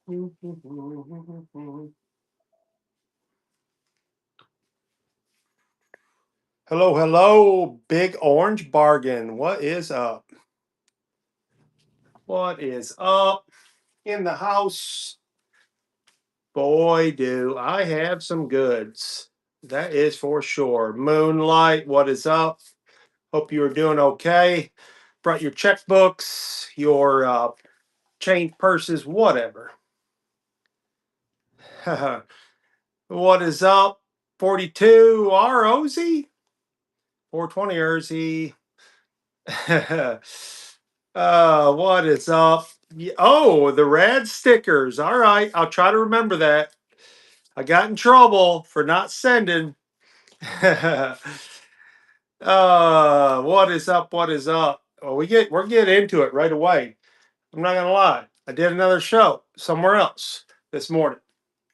Hello, hello, big orange bargain. What is up? What is up in the house? Boy, do I have some goods. That is for sure. Moonlight, what is up? Hope you are doing okay. Brought your checkbooks, your chain purses, whatever. What is up? 42 ROZ? 420 RZ. What is up? Oh, the rad stickers. All right, I'll try to remember that. I got in trouble for not sending. What is up? What is up? Well, we're getting into it right away. I'm not gonna lie. I did another show somewhere else this morning.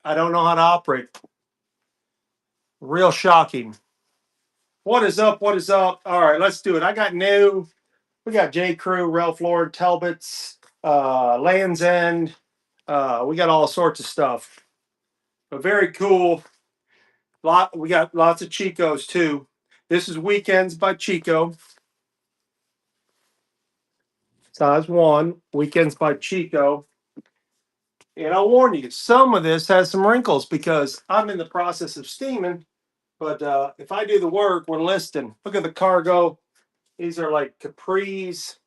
I don't know how to operate. Real shocking. What is up? What is up? All right, let's do it. I got new. We got J. Crew, Ralph Lauren, Talbots, Land's End. We got all sorts of stuff. But very cool. We got lots of Chicos too. This is Weekends by Chico. Size 1. Weekends by Chico. And I'll warn you, some of this has some wrinkles because I'm in the process of steaming. But if I do the work, we're listing. Look at the cargo. These are like capris,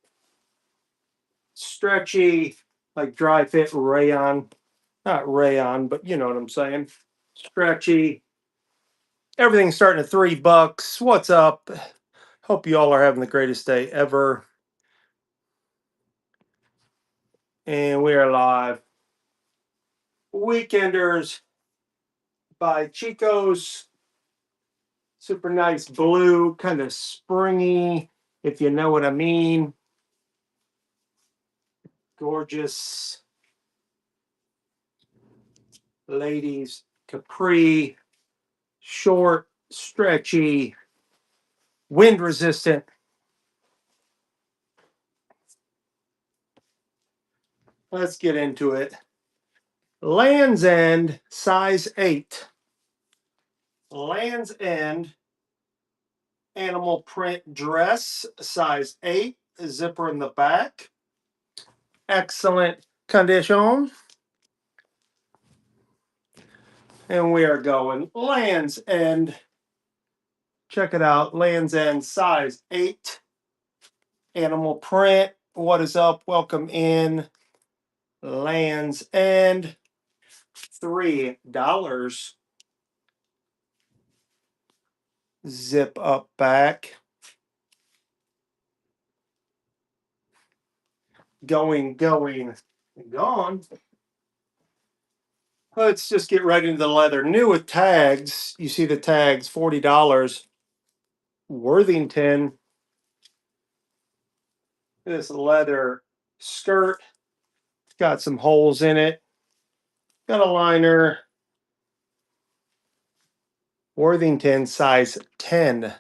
stretchy, like dry fit rayon. Not rayon, but you know what I'm saying. Stretchy. Everything's starting at $3. What's up? Hope you all are having the greatest day ever. And we are live. Weekenders by Chico's. Super nice blue, kind of springy, if you know what I mean. Gorgeous ladies capri, short, stretchy, wind resistant. Let's get into it. Land's End, size 8. Land's End animal print dress, size 8, zipper in the back. Excellent condition. And we are going Land's End. Check it out. Land's End, size 8. Animal print. What is up? Welcome in. Land's End. $3. Zip up back. Going, gone. Let's just get right into the leather. New with tags. You see the tags, $40. Worthington. This leather skirt. Got some holes in it. Got a liner. Worthington size 10.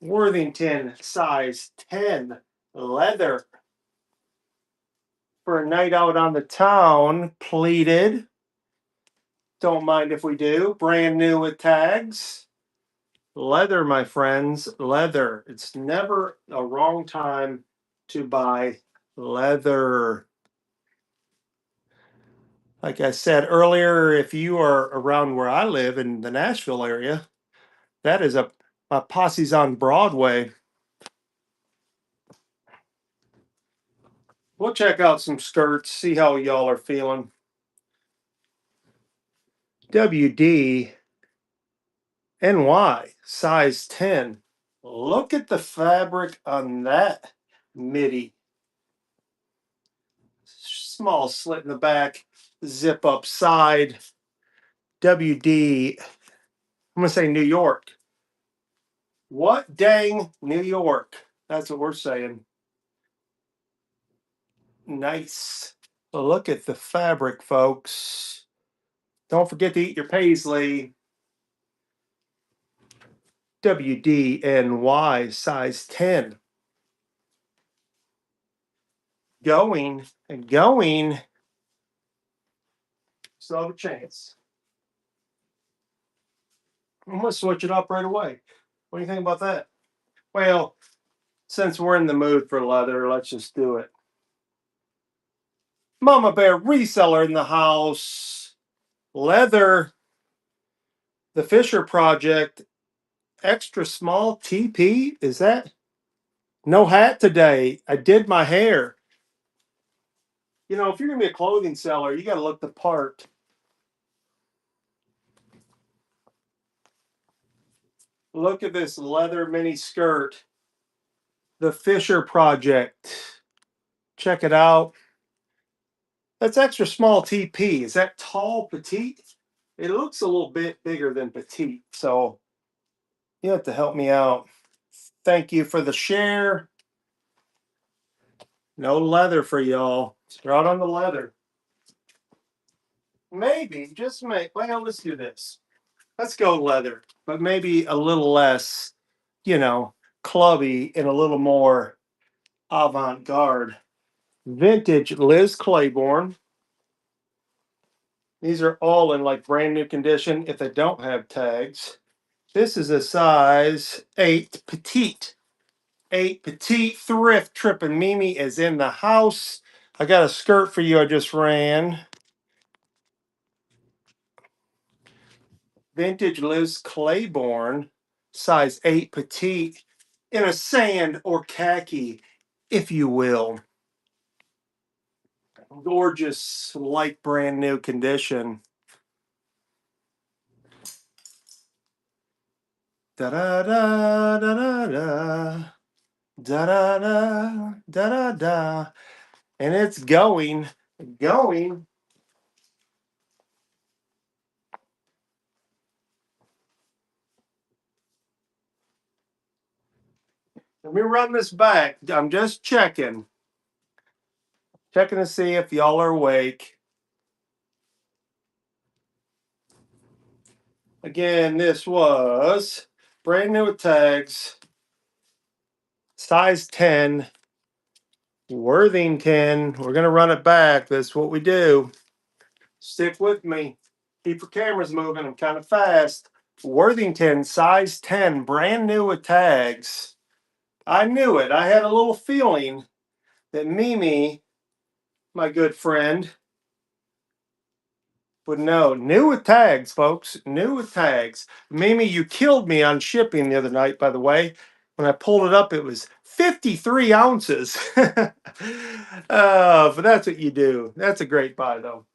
Worthington size 10. Leather. For a night out on the town. Pleated. Don't mind if we do. Brand new with tags. Leather, my friends. Leather. It's never a wrong time to buy leather. Like I said earlier, if you are around where I live in the Nashville area, that is my posse's on Broadway. We'll check out some skirts, see how y'all are feeling. WD NY size 10. Look at the fabric on that midi. Small slit in the back, zip up side. WD, I'm going to say New York. What dang New York? That's what we're saying. Nice. Look at the fabric, folks. Don't forget to eat your paisley. WDNY size 10. Going. still have a chance. I'm gonna switch it up right away. What do you think about that? Well, since we're in the mood for leather, let's just do it. Mama Bear reseller in the house. Leather. The Fisher Project. Extra small TP. Is that? No hat today. I did my hair. You know, if you're gonna be a clothing seller, you got to look the part. Look at this leather mini skirt. The Fisher Project. Check it out. That's extra small TP. Is that tall, petite? It looks a little bit bigger than petite. So you have to help me out. Thank you for the share. No leather for y'all. Start on the leather. Maybe, just maybe. Well, let's do this. Let's go leather, but maybe a little less, you know, clubby and a little more avant garde. Vintage Liz Claiborne. These are all in like brand new condition if they don't have tags. This is a size 8 petite. 8 petite thrift tripping. Mimi is in the house. I got a skirt for you I just ran. Vintage Liz Claiborne, size 8 petite, in a sand or khaki, if you will. Gorgeous, like brand new condition. Da da da da da da da da da da da, and it's going. Let me run this back. I'm just checking to see if y'all are awake. Again, this was brand new with tags, size 10, Worthington. We're going to run it back. That's what we do. Stick with me. Keep your cameras moving. I'm kind of fast. Worthington, size 10, brand new with tags. I knew it. I had a little feeling that Mimi, my good friend, would know. New with tags, folks. New with tags. Mimi, you killed me on shipping the other night, by the way. When I pulled it up, it was 53 ounces. But that's what you do. That's a great buy, though.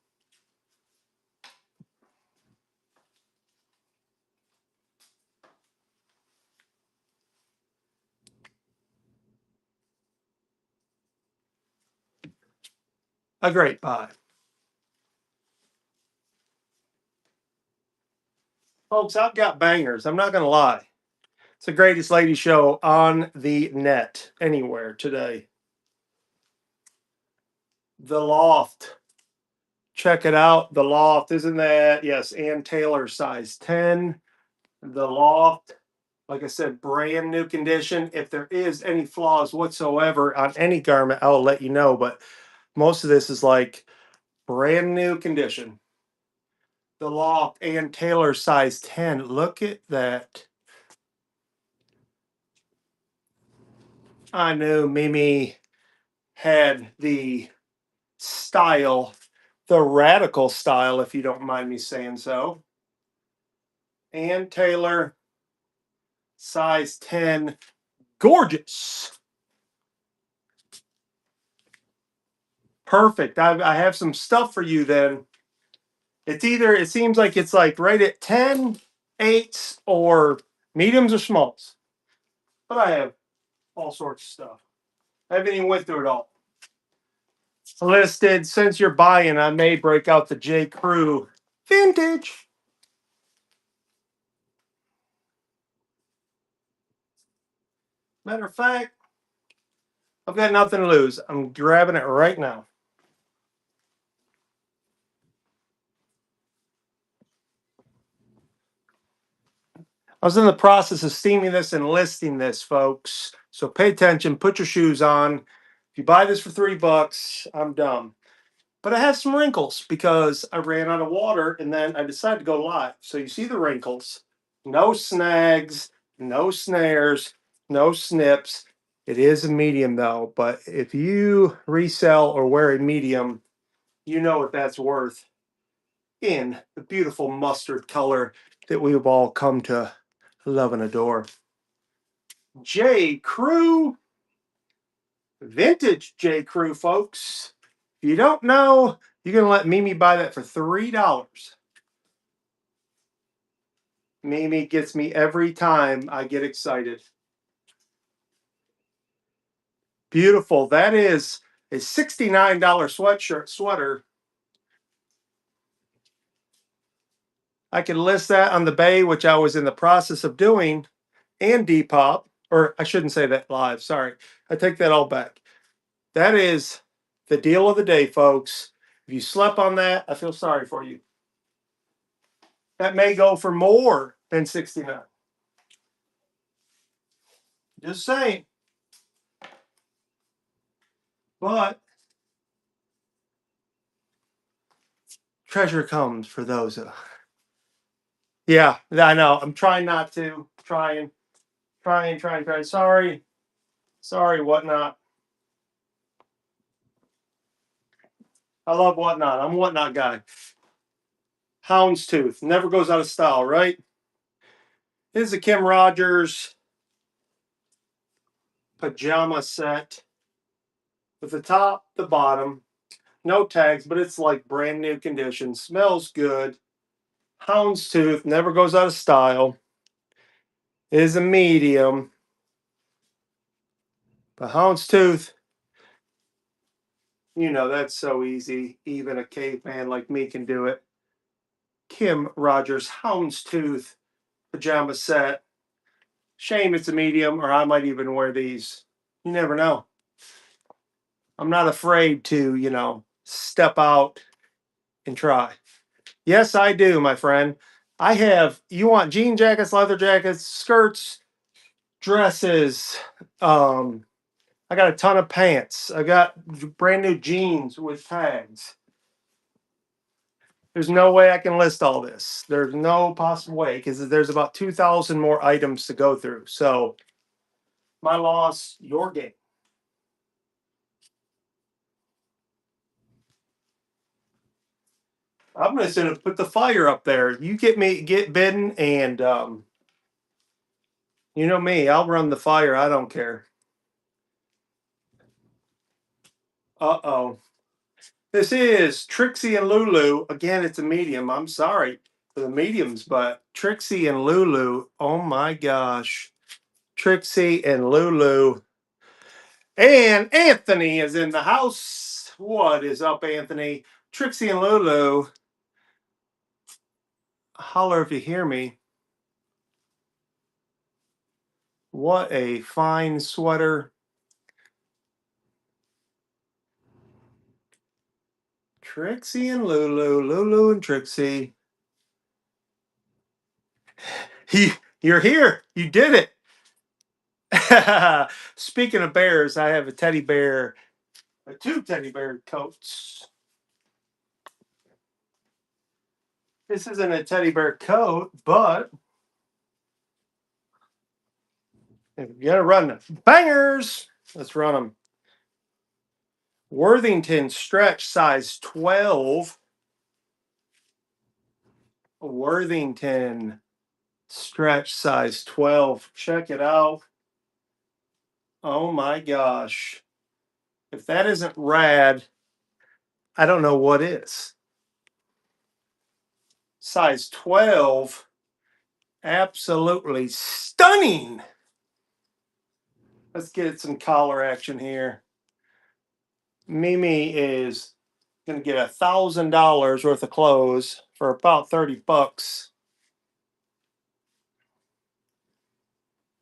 A great buy. Folks, I've got bangers. I'm not going to lie. It's the greatest lady show on the net anywhere today. The Loft. Check it out. The Loft. Isn't that? Yes, Ann Taylor, size 10. The Loft. Like I said, brand new condition. If there is any flaws whatsoever on any garment, I'll let you know. But most of this is like brand new condition. The Loft and Taylor size 10. Look at that. I knew Mimi had the style, the radical style, if you don't mind me saying so. And Taylor size 10. Gorgeous. Perfect. I have some stuff for you then. It's either, it seems like it's like right at 10, 8s, or mediums or smalls. But I have all sorts of stuff. I haven't even went through it all. Listed, since you're buying, I may break out the J. Crew vintage. Matter of fact, I've got nothing to lose. I'm grabbing it right now. I was in the process of steaming this and listing this, folks. So pay attention, put your shoes on. If you buy this for $3, I'm dumb. but I have some wrinkles because I ran out of water and then I decided to go live. So you see the wrinkles, no snags, no snares, no snips. It is a medium though, but if you resell or wear a medium, you know what that's worth in the beautiful mustard color that we've all come to love and adore. J. Crew, vintage J. Crew, folks. If you don't know, you're going to let Mimi buy that for $3. Mimi gets me every time I get excited. Beautiful. That is a $69 sweater. I can list that on the Bay, which I was in the process of doing, and Depop. Or I shouldn't say that live. Sorry. I take that all back. That is the deal of the day, folks. If you slept on that, I feel sorry for you. That may go for more than 69. Just saying. But treasure comes for those. Yeah, I know. I'm trying not to. Trying. Sorry, whatnot. I love whatnot. I'm a whatnot guy. Houndstooth never goes out of style, right? This is a Kim Rogers pajama set with the top, the bottom, no tags, but it's like brand new condition. Smells good. Houndstooth never goes out of style. It is a medium. But Houndstooth, you know, that's so easy. Even a caveman like me can do it. Kim Rogers Houndstooth pajama set. Shame it's a medium, or I might even wear these. You never know. I'm not afraid to, step out and try. Yes, I do, my friend. You want jean jackets, leather jackets, skirts, dresses. I got a ton of pants. I got brand new jeans with tags. There's no way I can list all this. There's no possible way because there's about 2,000 more items to go through. So, my loss, your gain. I'm just gonna put the fire up there. You get bidden, and you know me, I'll run the fire. I don't care. Uh-oh. This is Trixie and Lulu. Again, it's a medium. I'm sorry for the mediums, but Trixie and Lulu. Oh my gosh. Trixie and Lulu. And Anthony is in the house. What is up, Anthony? Trixie and Lulu. Holler if you hear me. What a fine sweater. Trixie and Lulu. Lulu and Trixie. You're here. You did it. Speaking of bears, I have a teddy bear, two teddy bear coats. This isn't a teddy bear coat, but if you gotta run them bangers, let's run them. Worthington stretch size 12. Worthington stretch size 12. Check it out. Oh my gosh. If that isn't rad, I don't know what is. Size 12. Absolutely stunning. Let's get some collar action here. Mimi is going to get $1,000 worth of clothes for about 30 bucks.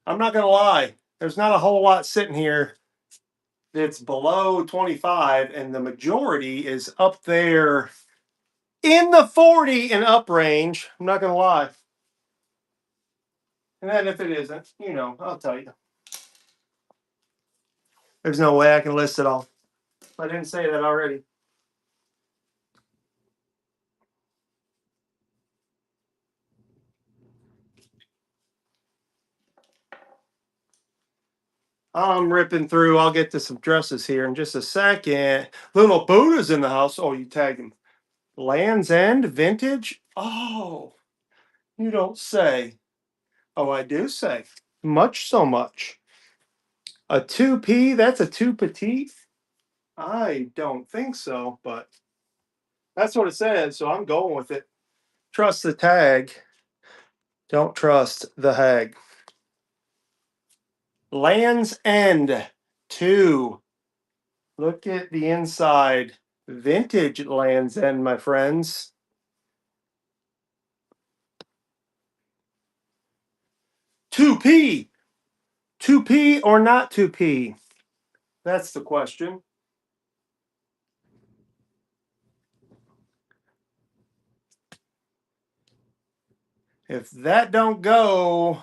I'm not going to lie. There's not a whole lot sitting here that's below 25, and the majority is up there in the 40 and up range. I'm not going to lie. And then if it isn't, I'll tell you. There's no way I can list it all. I didn't say that already. I'm ripping through. I'll get to some dresses here in just a second. Little Buddha's in the house. Oh, you tagged him. Land's End Vintage. Oh, you don't say. Oh, I do say. Much so much. A 2P, that's a 2 petite? I don't think so, but that's what it says, so I'm going with it. Trust the tag. Don't trust the hag. Land's End 2. Look at the inside. Vintage Land's End, my friends. 2P. 2P or not 2P? That's the question. If that don't go,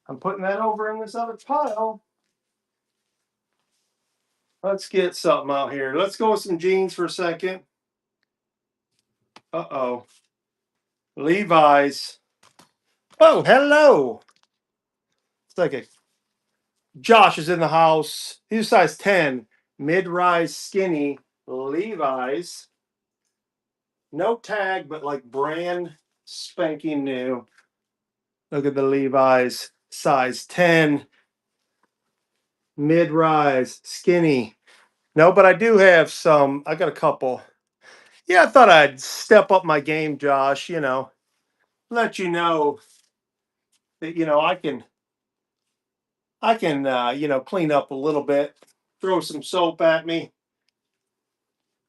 I'm putting that over in this other pile. Let's get something out here. Let's go with some jeans for a second. Uh-oh. Levi's. Oh, hello. It's like a Josh is in the house. He's size 10. Mid-rise skinny Levi's. No tag, but like brand spanking new. Look at the Levi's. Size 10. Mid-rise skinny. No, but I do have some. I got a couple. Yeah, I thought I'd step up my game, Josh. Let you know that I can clean up a little bit. Throw some soap at me.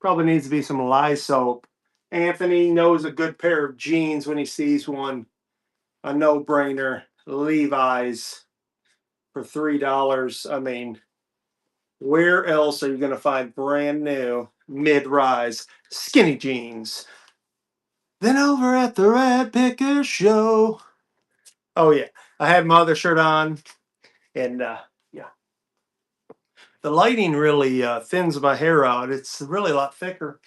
Probably needs to be some lye soap. Anthony knows a good pair of jeans when he sees one. A no-brainer. Levi's for $3. I mean, where else are you going to find brand new mid-rise skinny jeans? Then over at the Rat Picker Show. Oh yeah, I had my other shirt on, and yeah, the lighting really thins my hair out. It's really a lot thicker.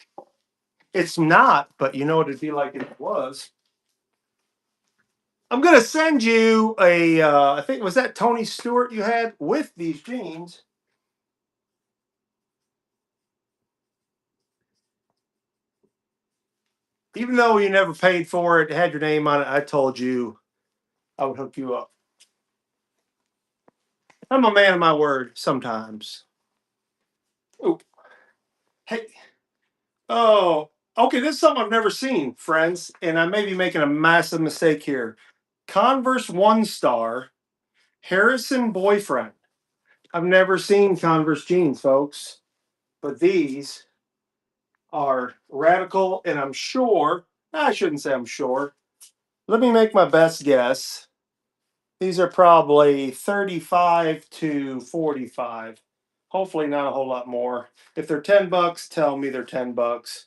It's not, but you know what it'd be like if it was. I'm gonna send you a. I think was that Tony Stewart you had with these jeans. Even though you never paid for it, it had your name on it. I told you I would hook you up. I'm a man of my word sometimes. Ooh, hey, oh, okay. This is something I've never seen, friends, and I may be making a massive mistake here. Converse One Star Harrison Boyfriend. I've never seen Converse jeans, folks, but these are radical, and I'm sure, I shouldn't say I'm sure. Let me make my best guess. These are probably 35 to 45. Hopefully not a whole lot more. If they're $10, tell me they're $10.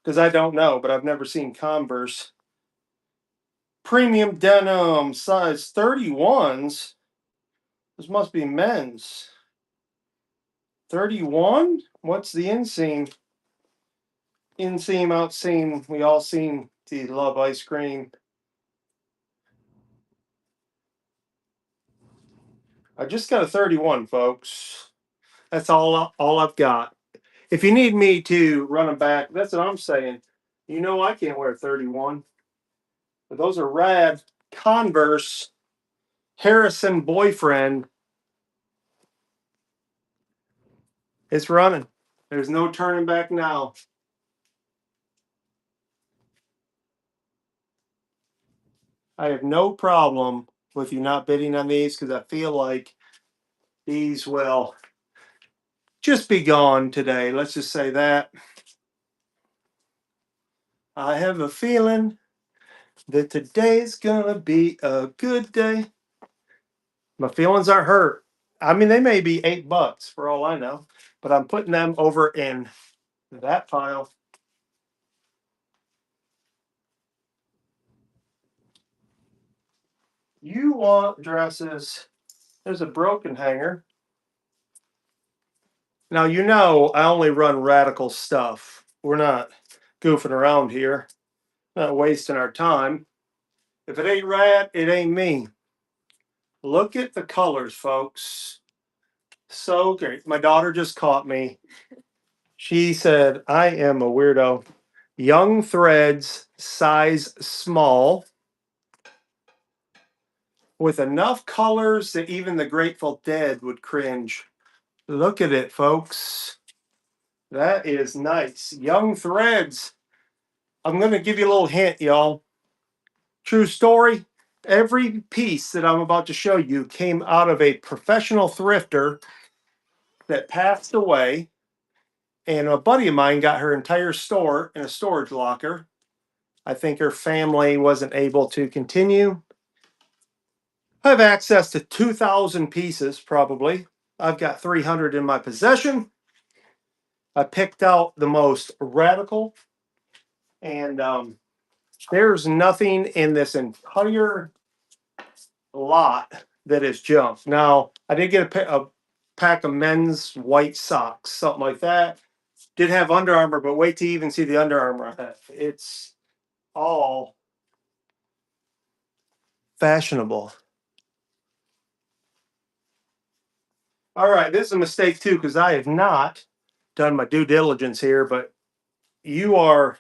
Because I don't know, but I've never seen Converse. Premium denim size 31s. This must be men's. 31? What's the inseam? Inseam, outseam. We all seen the Love Ice Cream. I just got a 31, folks. That's all I've got. If you need me to run them back, that's what I'm saying. I can't wear 31. But those are rad. Converse Harrison Boyfriend. It's running. There's no turning back now. I have no problem with you not bidding on these because I feel like these will just be gone today. Let's just say that. I have a feeling that today's gonna be a good day. My feelings aren't hurt. I mean, they may be $8 for all I know, but I'm putting them over in that pile. You want dresses. There's a broken hanger. Now, I only run radical stuff. We're not goofing around here, not wasting our time. If it ain't rad, it ain't me. Look at the colors, folks. So great. My daughter just caught me. She said, I am a weirdo. Young threads, size small, with enough colors that even the Grateful Dead would cringe. Look at it, folks. That is nice. Young threads. I'm going to give you a little hint, y'all. True story. Every piece that I'm about to show you came out of a professional thrifter that passed away. And a buddy of mine got her entire store in a storage locker. I think her family wasn't able to continue. I have access to 2,000 pieces, probably. I've got 300 in my possession. I picked out the most radical, and there's nothing in this entire lot that is junk. Now, I did get a pack of men's white socks, something like that. Did have Under Armour, but wait till you even see the Under Armour I have. It's all fashionable. All right, this is a mistake too, because I have not done my due diligence here, but you are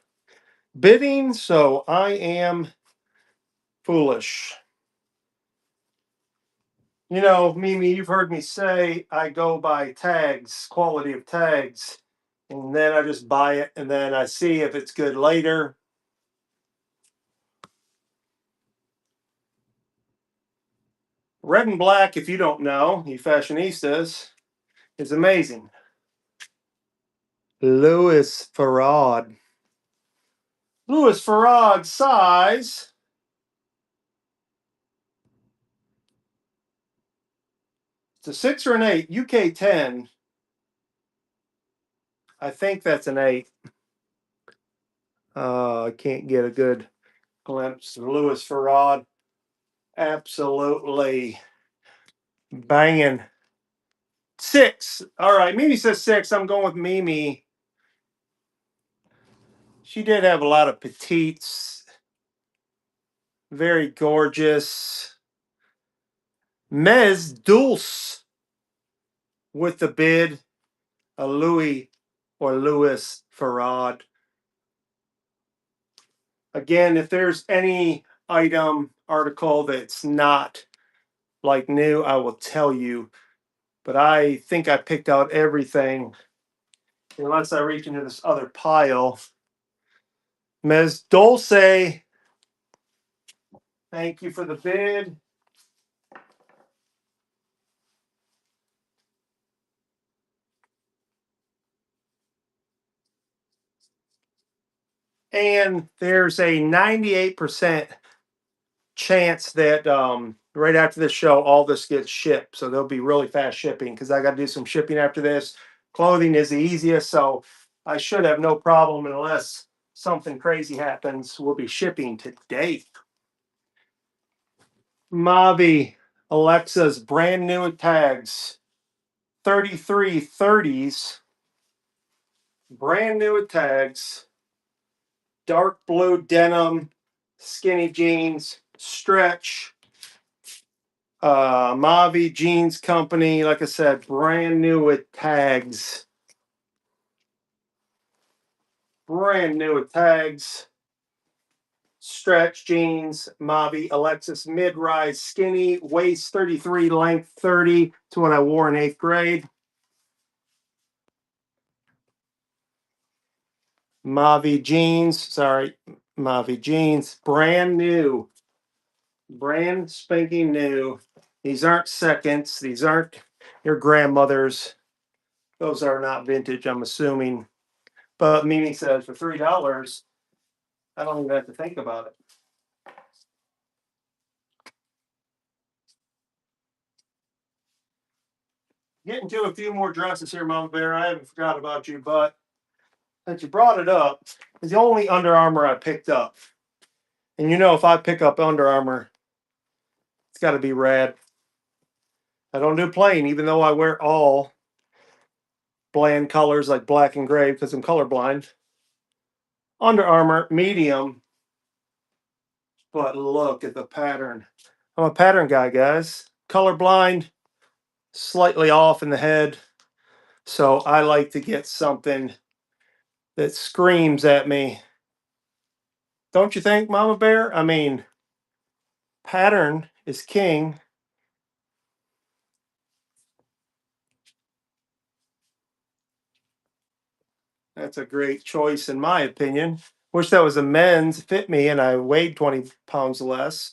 bidding, so I am foolish. You know, Mimi, you've heard me say I go by tags, quality of tags, and then I just buy it and then I see if it's good later. Red and black, if you don't know, you fashionistas, is amazing. Louis Farad. Louis Farad size. It's a 6 or an 8, UK 10. I think that's an 8. I can't get a good glimpse. Louis Farad. Absolutely banging. 6. All right. Mimi says 6. I'm going with Mimi. She did have a lot of petites. Very gorgeous. Mez Dulce with the bid. A Louis or Louis Farad. Again, if there's any item, article that's not like new, I will tell you. But I think I picked out everything. Unless I reach into this other pile. Ms. Dulce, thank you for the bid. And there's a 98% chance that right after this show, all this gets shipped. So there'll be really fast shipping because I got to do some shipping after this. Clothing is the easiest, so I should have no problem unless something crazy happens. We'll be shipping today. Mavi Alexa's brand new tags, 3330s, brand new tags, dark blue denim, skinny jeans, stretch. Mavi Jeans Company, like I said, brand new with tags. Brand new with tags. Stretch jeans, Mavi Alexis mid-rise skinny, waist 33, length 30. It's what I wore in 8th grade. Mavi jeans, Mavi jeans, brand new. Brand spanking new. These aren't seconds. These aren't your grandmother's. Those are not vintage, I'm assuming. But Mimi says for $3, I don't even have to think about it. Getting to a few more dresses here, Mama Bear. I haven't forgot about you, but since you brought it up, it's the only Under Armour I picked up. And you know, if I pick up Under Armour, it's got to be red. I don't do plain, even though I wear all bland colors like black and gray because I'm colorblind. Under Armour, medium. But look at the pattern. I'm a pattern guy, guys. colorblind, slightly off in the head. So I like to get something that screams at me. Don't you think, Mama Bear? I mean, pattern is king. That's a great choice, in my opinion. Wish that was a men's, fit me, and I weighed 20 pounds less.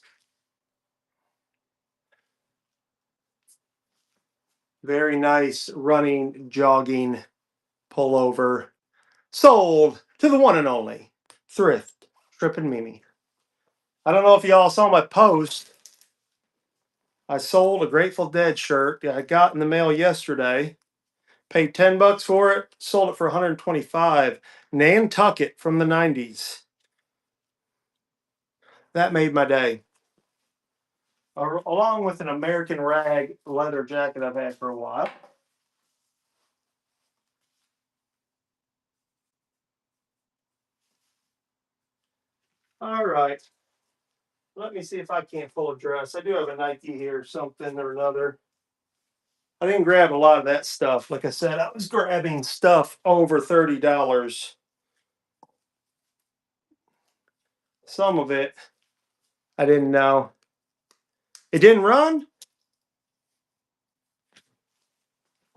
Very nice running, jogging pullover. Sold to the one and only Thrift Trippin' Mimi. I don't know if y'all saw my post. I sold a Grateful Dead shirt I got in the mail yesterday. Paid $10 for it, sold it for 125. Nantucket from the 90s. That made my day. Along with an American Rag leather jacket I've had for a while. All right. Let me see if I can't pull a dress. I do have a Nike here, something or another. I didn't grab a lot of that stuff. Like I said, I was grabbing stuff over $30. Some of it I didn't know. It didn't run?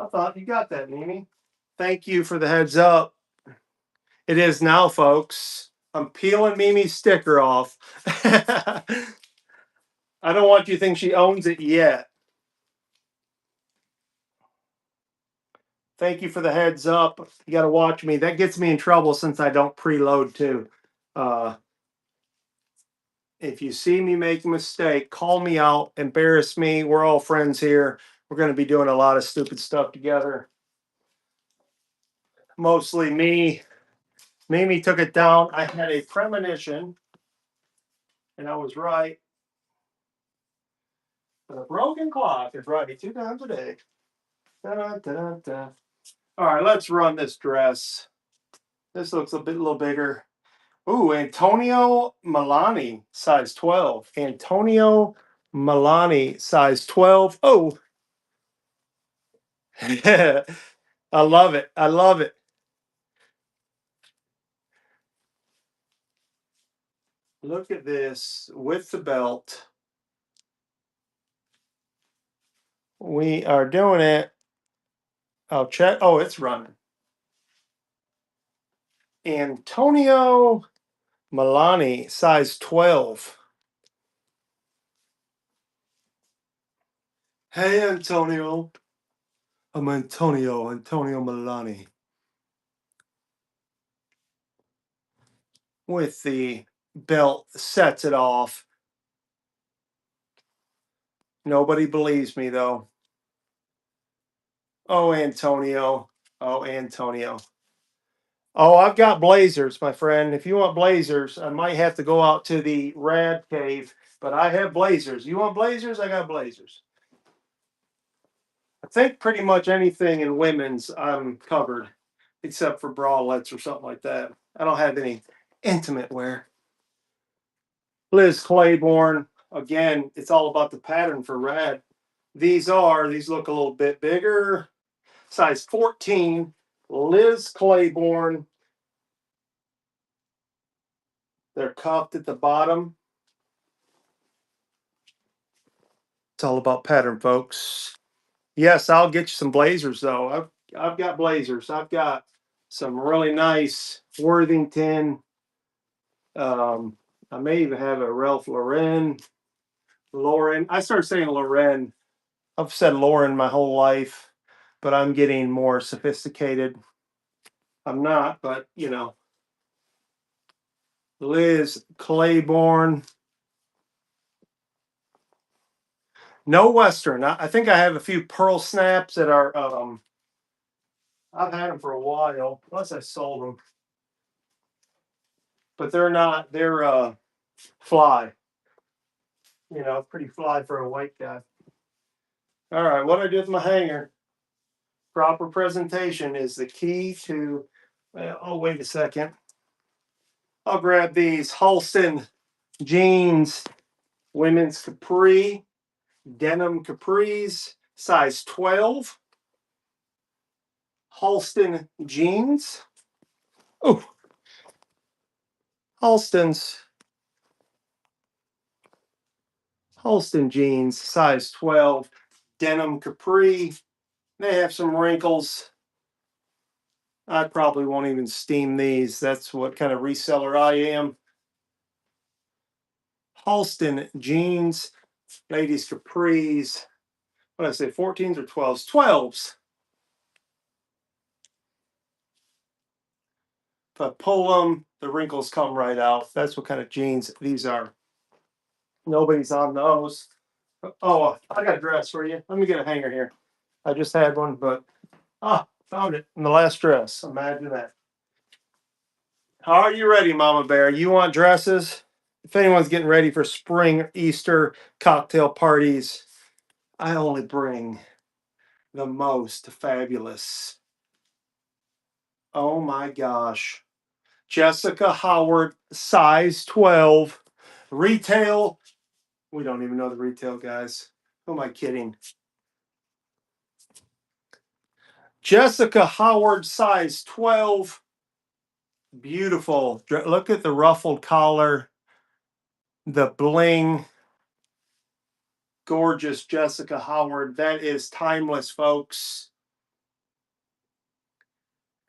I thought you got that, Mimi. Thank you for the heads up. It is now, folks. I'm peeling Mimi's sticker off. I don't want you to think she owns it yet. Thank you for the heads up. You got to watch me. That gets me in trouble since I don't preload too. If you see me make a mistake, call me out, embarrass me. We're all friends here. We're going to be doing a lot of stupid stuff together. Mostly me. Mimi took it down. I had a premonition, and I was right. But a broken clock is right 2 times a day. Da-da-da-da-da. All right, let's run this dress. This looks a little bigger. Ooh, Antonio Milani, size 12. Antonio Milani, size 12. Oh, I love it. I love it. Look at this with the belt. We are doing it. I'll check. Oh, it's running. Antonio Milani, size 12. Hey, Antonio. I'm Antonio Milani. With the belt, sets it off. Nobody believes me, though. Oh, Antonio. Oh, Antonio. Oh, I've got blazers, my friend. If you want blazers, I might have to go out to the Rad Cave, but I have blazers. You want blazers? I got blazers. I think pretty much anything in women's I'm covered, except for bralettes or something like that. I don't have any intimate wear. Liz Claiborne, again, it's all about the pattern for Rad. These look a little bit bigger. Size 14, Liz Claiborne. They're cuffed at the bottom. It's all about pattern, folks. Yes, I'll get you some blazers though. I've got blazers. I've got some really nice Worthington. I may even have a Ralph Lauren. Lauren. I started saying Lauren. I've said Lauren my whole life, but I'm getting more sophisticated. I'm not, but you know. Liz Claiborne. No Western. I think I have a few pearl snaps that are. I've had them for a while, unless I sold them, but they're not. They're fly. You know, pretty fly for a white guy. All right, what do I do with my hanger? Proper presentation is the key to. Oh, wait a second. I'll grab these Halston jeans, women's capri. denim capris, size 12. Halston jeans. Oh, Halston jeans, size 12, denim capri. They have some wrinkles. I probably won't even steam these. That's what kind of reseller I am. Halston jeans, ladies capris. What did I say, 14s or 12s? 12s. If I pull them, the wrinkles come right out. That's what kind of jeans these are. Nobody's on those. Oh, I got a dress for you. Let me get a hanger here. I just had one, but found it in the last dress. Imagine that. Are you ready, Mama Bear? You want dresses? If anyone's getting ready for spring, Easter cocktail parties, I only bring the most fabulous. Oh my gosh. Jessica Howard, size 12. Retail. We don't even know the retail, guys. Who am I kidding? Jessica Howard, size 12. Beautiful. Look at the ruffled collar, the bling. Gorgeous Jessica Howard. That is timeless, folks.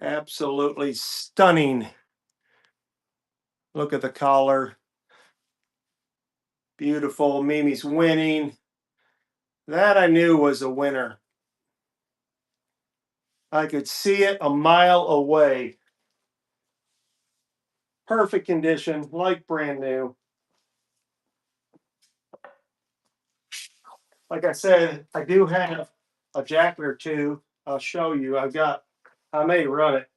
Absolutely stunning. Look at the collar. Beautiful. Mimi's winning. That I knew was a winner. I could see it a mile away. Perfect condition, like brand new. Like I said, I do have a jacket or two. I'll show you. I may run it.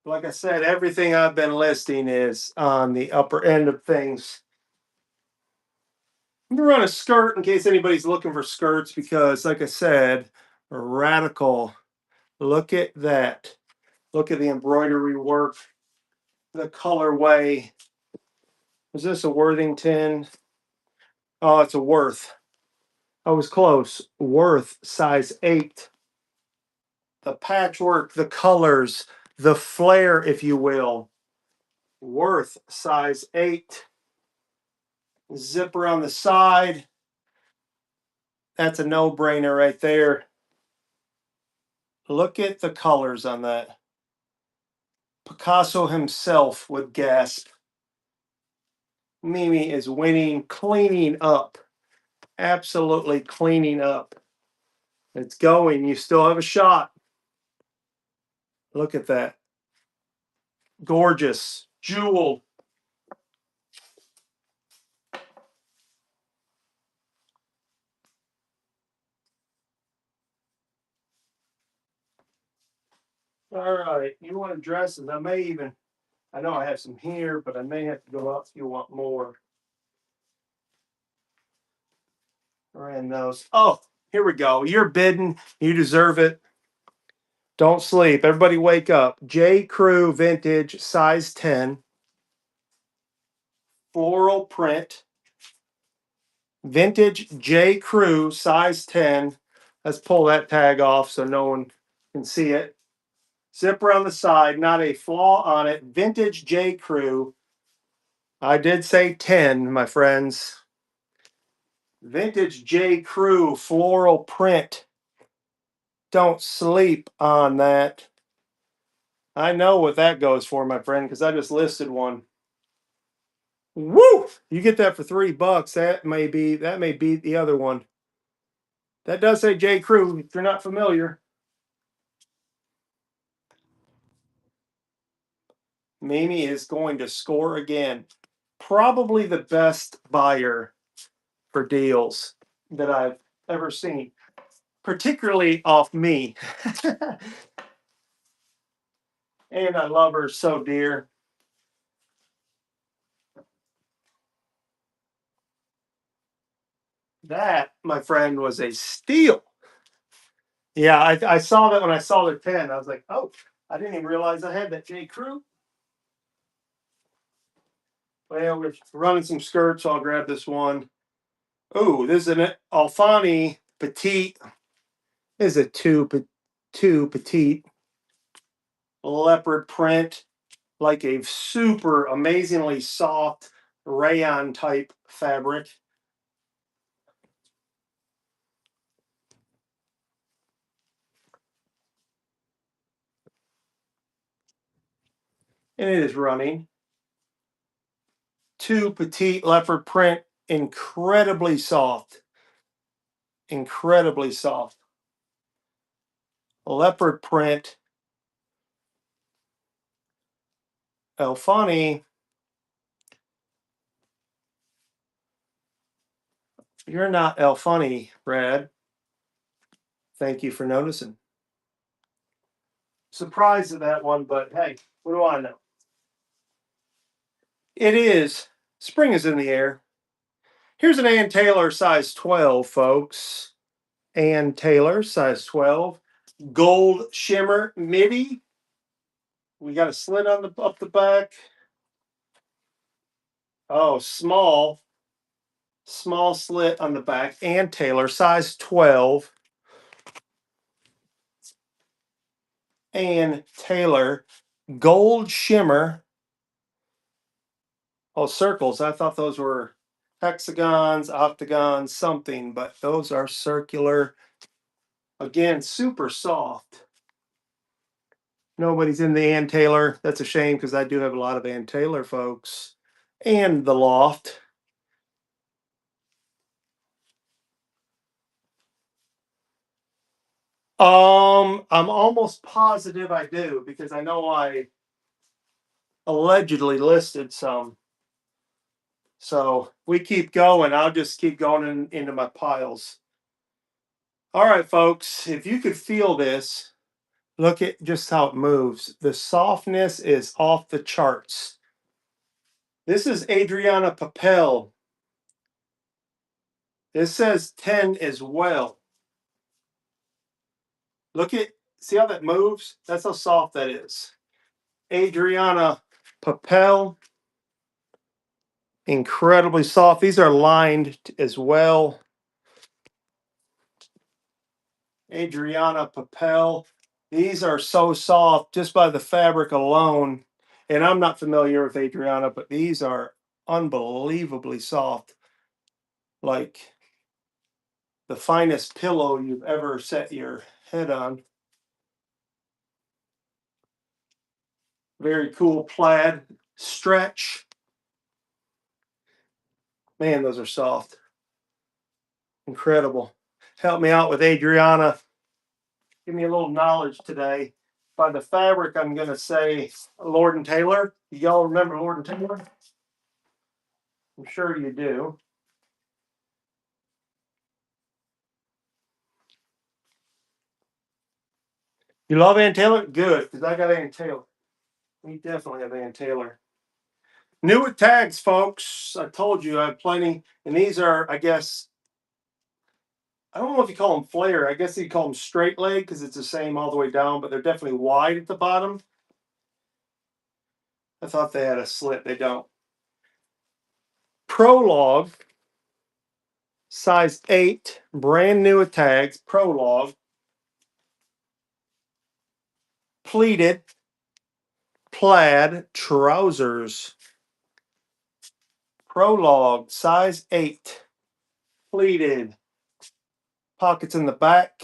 Like I said, everything I've been listing is on the upper end of things. I'm gonna run a skirt in case anybody's looking for skirts because, like I said, radical. Look at that. Look at the embroidery work, the colorway. Is this a Worthington? Oh, it's a Worth. I was close. Worth, size 8. The patchwork, the colors, the flair, if you will. Worth, size 8. Zipper on the side. That's a no-brainer right there. Look at the colors on that. Picasso himself would gasp. Mimi is winning, cleaning up. Absolutely cleaning up. It's going. You still have a shot. Look at that. Gorgeous. Jeweled. All right. You want dresses? I know I have some here, but I may have to go up if you want more. Ran those. Oh, here we go. You're bidding. You deserve it. Don't sleep. Everybody wake up. J. Crew vintage, size 10. Floral print. Vintage J. Crew, size 10. Let's pull that tag off so no one can see it. Zipper on the side, not a flaw on it. Vintage J. Crew. I did say 10, my friends. Vintage J. Crew, floral print. Don't sleep on that. I know what that goes for, my friend, because I just listed one. Woo! You get that for $3. That may beat the other one. That does say J. Crew, if you're not familiar. Mimi is going to score again. Probably the best buyer for deals that I've ever seen, particularly off me. And I love her so dear. That, my friend, was a steal. Yeah, I saw that when I saw the 10. I was like, oh, I didn't even realize I had that J. Crew. Well, we're running some skirts. So I'll grab this one. Oh, this is an Alfani Petite. This is a two petite leopard print, like a super amazingly soft rayon type fabric. And it is running. Two petite leopard print, incredibly soft. Incredibly soft. Leopard print. Alfani, you're not Alfani, Brad. Thank you for noticing. Surprised at that one, but hey, what do I know? It is. Spring is in the air. Here's an Ann Taylor size 12, folks. Ann Taylor size 12. Gold shimmer midi. We got a slit on the up the back. Oh, small slit on the back. Ann Taylor size 12. Ann Taylor gold shimmer. Oh, circles. I thought those were hexagons, octagons, something, but those are circular. Again, super soft. Nobody's in the Ann Taylor. That's a shame because I do have a lot of Ann Taylor folks. And the Loft. I'm almost positive I do because I know I allegedly listed some. So we keep going. I'll just keep going into my piles. All right, folks, if you could feel this, look at just how it moves. The softness is off the charts. This is Adriana Papel. This says 10 as well. Look at, see how that moves? That's how soft that is. Adriana Papel, incredibly soft. These are lined as well. Adriana Papel. These are so soft just by the fabric alone. And I'm not familiar with Adriana, but these are unbelievably soft. Like the finest pillow you've ever set your head on. Very cool plaid stretch. Man, those are soft. Incredible. Help me out with Adriana. Give me a little knowledge today. By the fabric, I'm going to say Lord & Taylor. Y'all remember Lord & Taylor? I'm sure you do. You love Ann Taylor? Good, because I got Ann Taylor. We definitely have Ann Taylor. New with tags, folks. I told you I have plenty. And these are, I guess, I don't know if you call them flare. I guess you call them straight leg because it's the same all the way down, but they're definitely wide at the bottom. I thought they had a slit. They don't. Prologue, size 8, brand new with tags. Prologue, pleated plaid trousers. Prologue, size 8, pleated. Pockets in the back.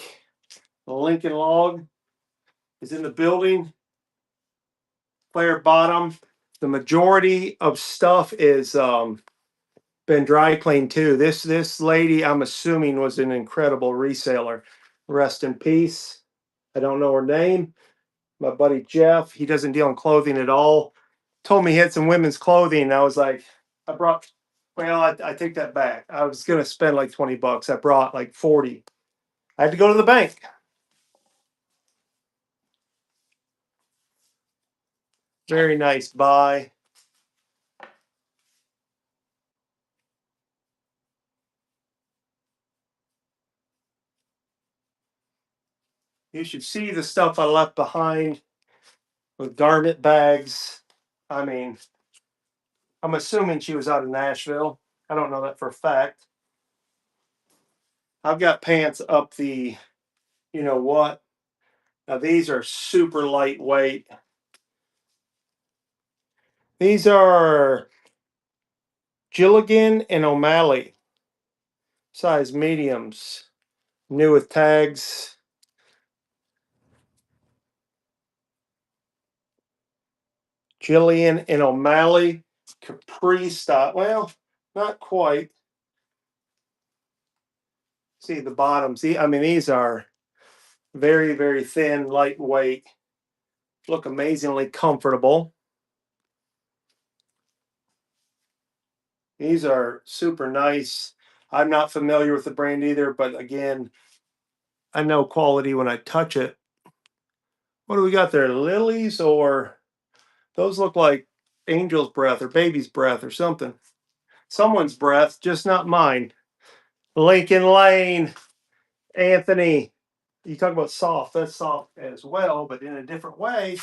The Lincoln Log is in the building. Flare bottom. The majority of stuff is been dry cleaned too. This lady, I'm assuming, was an incredible reseller. Rest in peace. I don't know her name. My buddy Jeff, he doesn't deal in clothing at all. Told me he had some women's clothing. And I was like, I take that back. I was gonna spend like $20. I brought like 40. I had to go to the bank. Very nice buy. You should see the stuff I left behind with garment bags. I mean, I'm assuming she was out of Nashville. I don't know that for a fact. I've got pants up the, you know what? Now these are super lightweight. These are Gilligan and O'Malley, size mediums, new with tags. Gilligan and O'Malley, capri style. Well, not quite. See the bottoms. I mean, these are very, very thin, lightweight. Look amazingly comfortable. These are super nice. I'm not familiar with the brand either, but again, I know quality when I touch it. What do we got there? Lilies, or those look like angel's breath or baby's breath or something. Someone's breath, just not mine. Lincoln Lane, Anthony. You talk about soft, that's soft as well, but in a different way.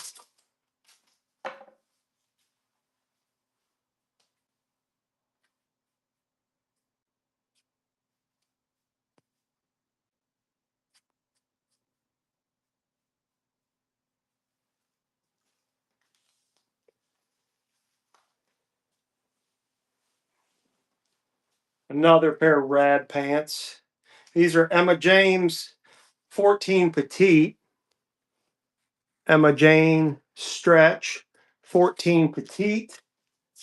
Another pair of rad pants. These are Emma James 14 petite. Emma Jane stretch 14 petite.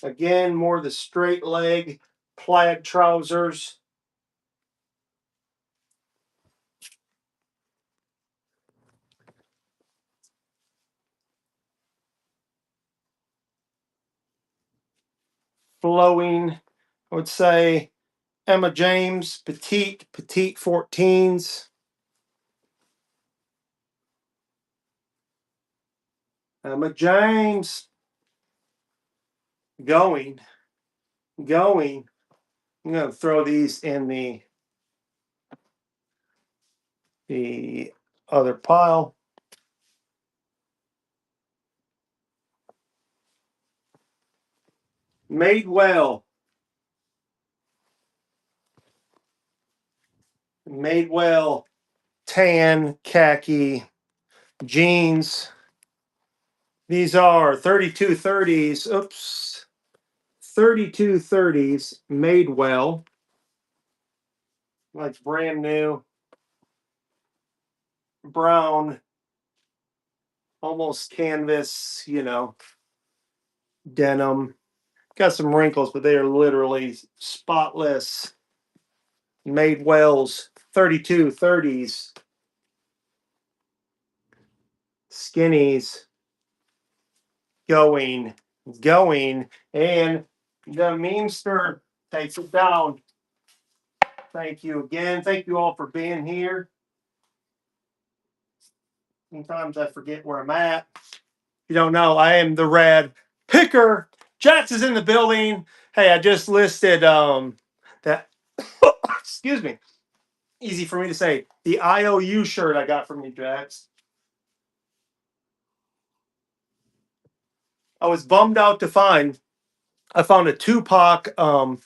Again, more the straight leg plaid trousers. Flowing, I would say Emma James petite 14s. Emma James going. I'm going to throw these in the other pile. Madewell. Madewell tan khaki jeans. These are 3230s. Oops. 3230s Madewell. Like brand new. Brown. Almost canvas, denim. Got some wrinkles, but they are literally spotless. Madewell's 3230s. Skinnies. Going. And the memester takes it down. Thank you again. Thank you all for being here. Sometimes I forget where I'm at. You don't know, I am the rad picker. Jats is in the building. Hey, I just listed that excuse me. Easy for me to say. The IOU shirt I got from you, Jax. I was bummed out to find I found a Tupac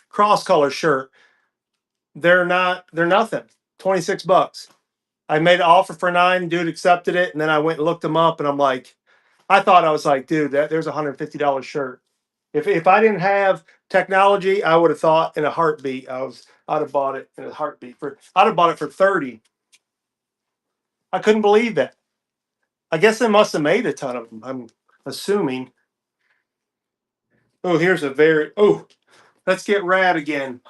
cross color shirt. They're nothing. 26 bucks. I made an offer for 9, dude accepted it, and then I went and looked them up, and I thought, I was like, dude, there's a $150 shirt. If I didn't have technology, I would have thought in a heartbeat I'd have bought it in a heartbeat. I'd have bought it for 30. I couldn't believe that. I guess they must have made a ton of them. I'm assuming. Oh, here's let's get rad again.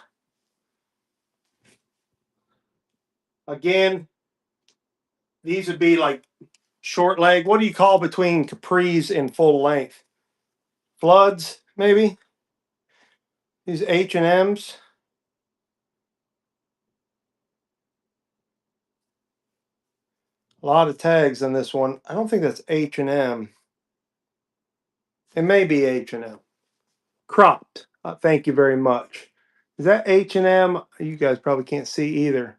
Again, these would be like short leg. What do you call between capris and full length? Floods, maybe. These H&Ms. A lot of tags on this one. I don't think that's H&M. It may be H&M. Cropped. Thank you very much. Is that H&M? You guys probably can't see either.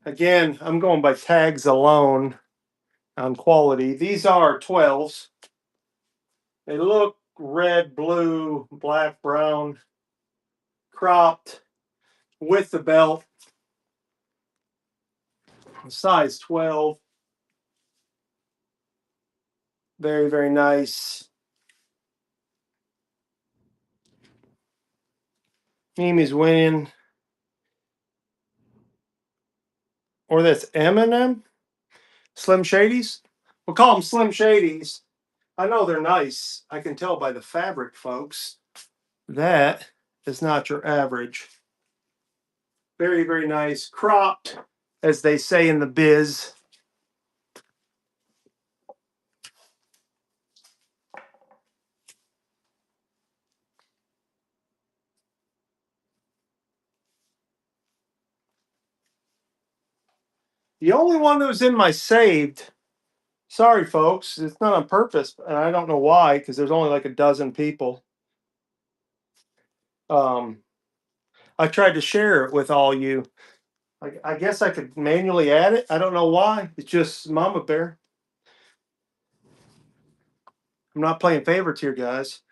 Again, I'm going by tags alone on quality. These are 12s. They look red, blue, black, brown, cropped with the belt. Size 12. Very, very nice. Mimi's winning. Or that's M&M? Slim Shadys? We'll call them Slim Shadys. I know they're nice. I can tell by the fabric, folks. That is not your average. Very, very nice. Cropped, as they say in the biz. The only one that was in my saved, sorry folks, it's not on purpose, and I don't know why, because there's only like a dozen people. I tried to share it with all you. I guess I could manually add it. I don't know why. It's just Mama Bear. I'm not playing favorites here, guys.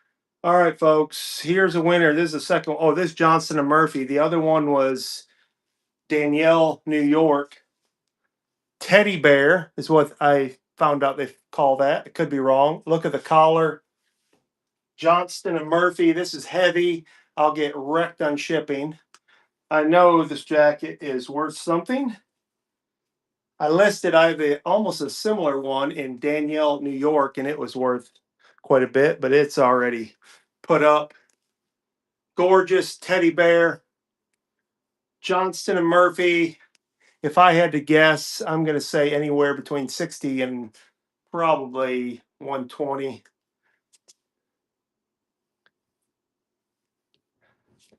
All right, folks. Here's a winner. This is the second one. Oh, this is Johnston and Murphy. The other one was Danielle, New York. Teddy bear is what I found out they call that. It could be wrong. Look at the collar. Johnston and Murphy. This is heavy. I'll get wrecked on shipping. I know this jacket is worth something. I listed I have almost a similar one in Danielle, New York, and it was worth quite a bit, but it's already put up. Gorgeous teddy bear. Johnston and Murphy. If I had to guess, I'm going to say anywhere between 60 and probably 120.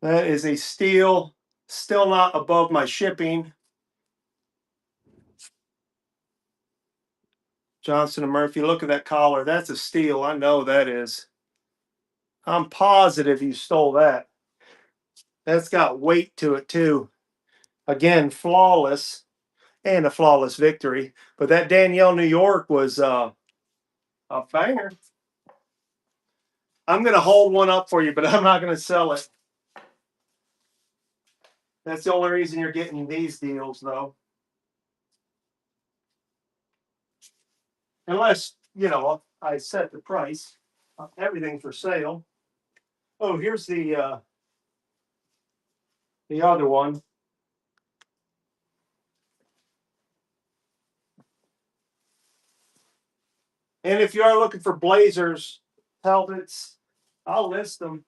That is a steal. Still not above my shipping. Johnston and Murphy, look at that collar. That's a steal. I know that is. I'm positive you stole that. That's got weight to it too. Again, flawless and a flawless victory. But that Danielle, New York was a banger. I'm going to hold one up for you, but I'm not going to sell it. That's the only reason you're getting these deals, though. Unless, I set the price. Everything for sale. Oh, here's the other one. And if you are looking for blazers, helmets, I'll list them.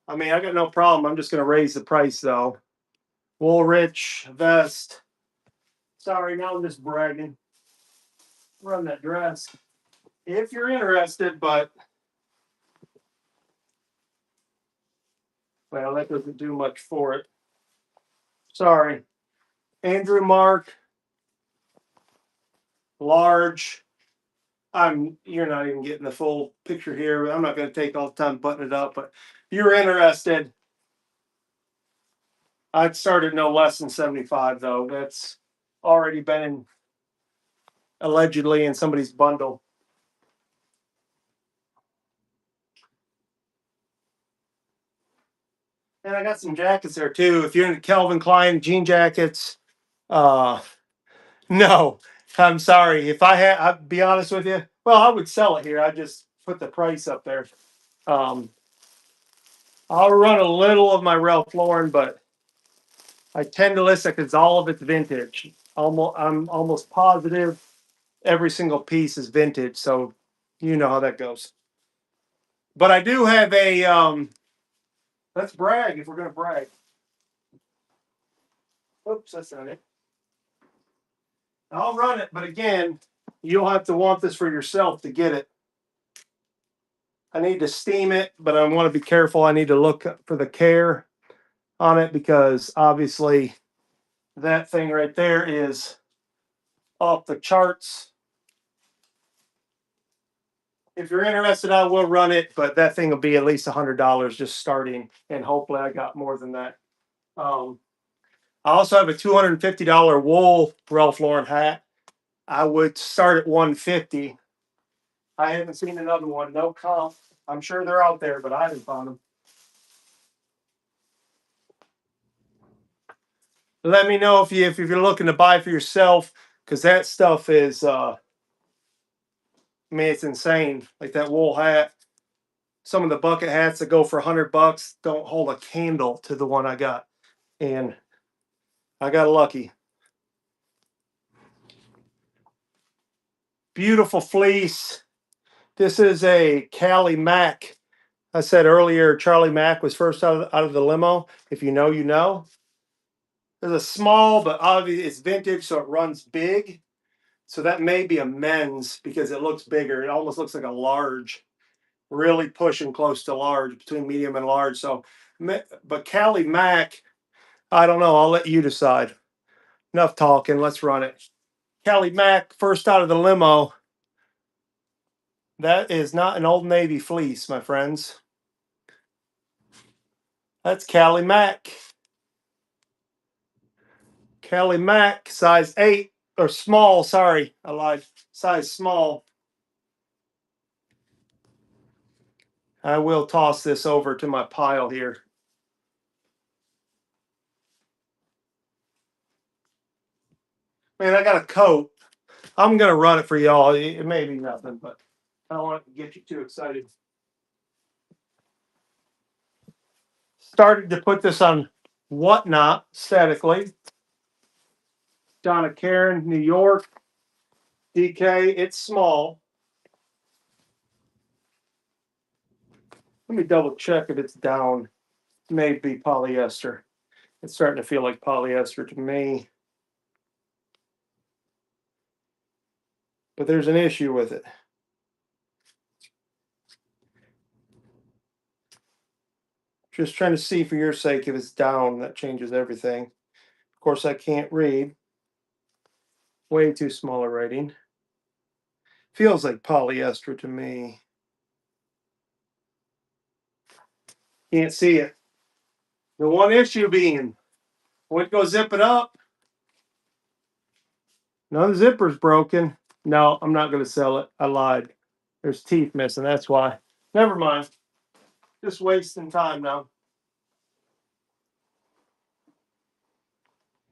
I mean, I got no problem. I'm just going to raise the price, though. Woolrich vest. Sorry, now I'm just bragging. Run that dress. If you're interested, but well, that doesn't do much for it. Sorry. Andrew Mark. Large. You're not even getting the full picture here. I'm not going to take all the time button it up, but if you're interested, I'd start at no less than 75 though. That's already been allegedly in somebody's bundle. And I got some jackets there too. If you're into Calvin Klein jean jackets, no, I'm sorry. If I had, I'd be honest with you. Well, I would sell it here. I just put the price up there. I'll run a little of my Ralph Lauren, but I tend to list it because all of it's vintage. I'm almost positive every single piece is vintage. So you know how that goes. But I do have a. Let's brag if we're going to brag. Oops, that's not it. I'll run it, but again, you'll have to want this for yourself to get it. I need to steam it, but I want to be careful. I need to look for the care on it because obviously that thing right there is off the charts. If you're interested, I will run it, but that thing will be at least $100 just starting, and hopefully I got more than that. I also have a $250 wool Ralph Lauren hat. I would start at $150. I haven't seen another one. No comp. I'm sure they're out there, but I haven't found them. Let me know if you're looking to buy for yourself, because that stuff is I mean, it's insane. Like that wool hat. Some of the bucket hats that go for $100 don't hold a candle to the one I got, and I got lucky. Beautiful fleece. This is a Callie Mack. I said earlier, Charlie Mack was first out of the limo. If you know, you know. There's a small, but obviously it's vintage, so it runs big. So that may be a men's because it looks bigger. It almost looks like a large, really pushing close to large, between medium and large. So, but Callie Mack, I don't know. I'll let you decide. Enough talking. Let's run it. Callie Mack, first out of the limo. That is not an Old Navy fleece, my friends. That's Callie Mack. Callie Mack, size 8 or small. Sorry, I lied. Size small. I will toss this over to my pile here. Man, I got a coat. I'm gonna run it for y'all. It may be nothing, but I don't want to get you too excited. Started to put this on Whatnot statically. Donna Karen, New York. DK, it's small. Let me double check if it's down. Maybe polyester. It's starting to feel like polyester to me. But there's an issue with it. Just trying to see for your sake if it's down. That changes everything. Of course, I can't read. Way too small a writing. Feels like polyester to me. Can't see it. The one issue being, when it goes zip it up, no, the zipper's broken. No, I'm not going to sell it. I lied. There's teeth missing. That's why. Never mind. Just wasting time now.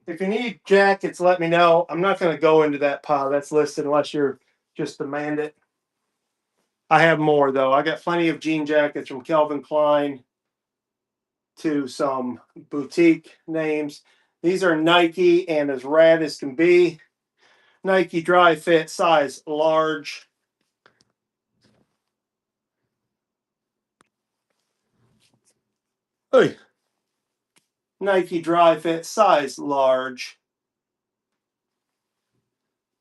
If you need jackets, let me know. I'm not going to go into that pile that's listed unless you're just demand it. I have more though. I got plenty of jean jackets from Calvin Klein to some boutique names. These are Nike and as rad as can be. Nike dry fit, size large. Hey. Nike dry fit, size large.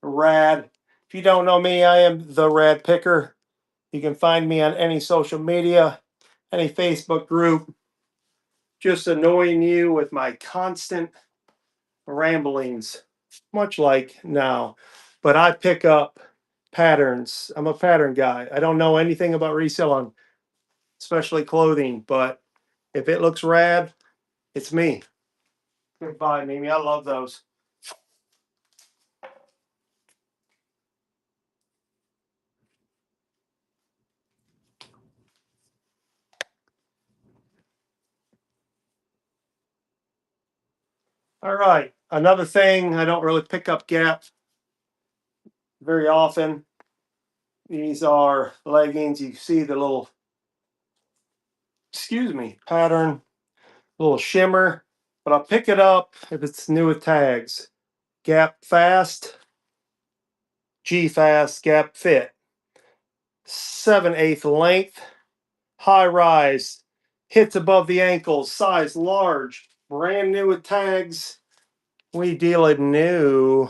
Rad. If you don't know me, I am the Rad Picker. You can find me on any social media, any Facebook group. Just annoying you with my constant ramblings, much like now. But I pick up patterns. I'm a pattern guy. I don't know anything about reselling, especially clothing, but if it looks rad, it's me. Goodbye, Mimi. I love those. All right. Another thing, I don't really pick up Gap very often. These are leggings. You see the little, excuse me, pattern, little shimmer, but I'll pick it up if it's new with tags. Gap Fast, G Fast, Gap Fit. 7/8 length, high rise, hits above the ankles, size large, brand new with tags. We deal it new.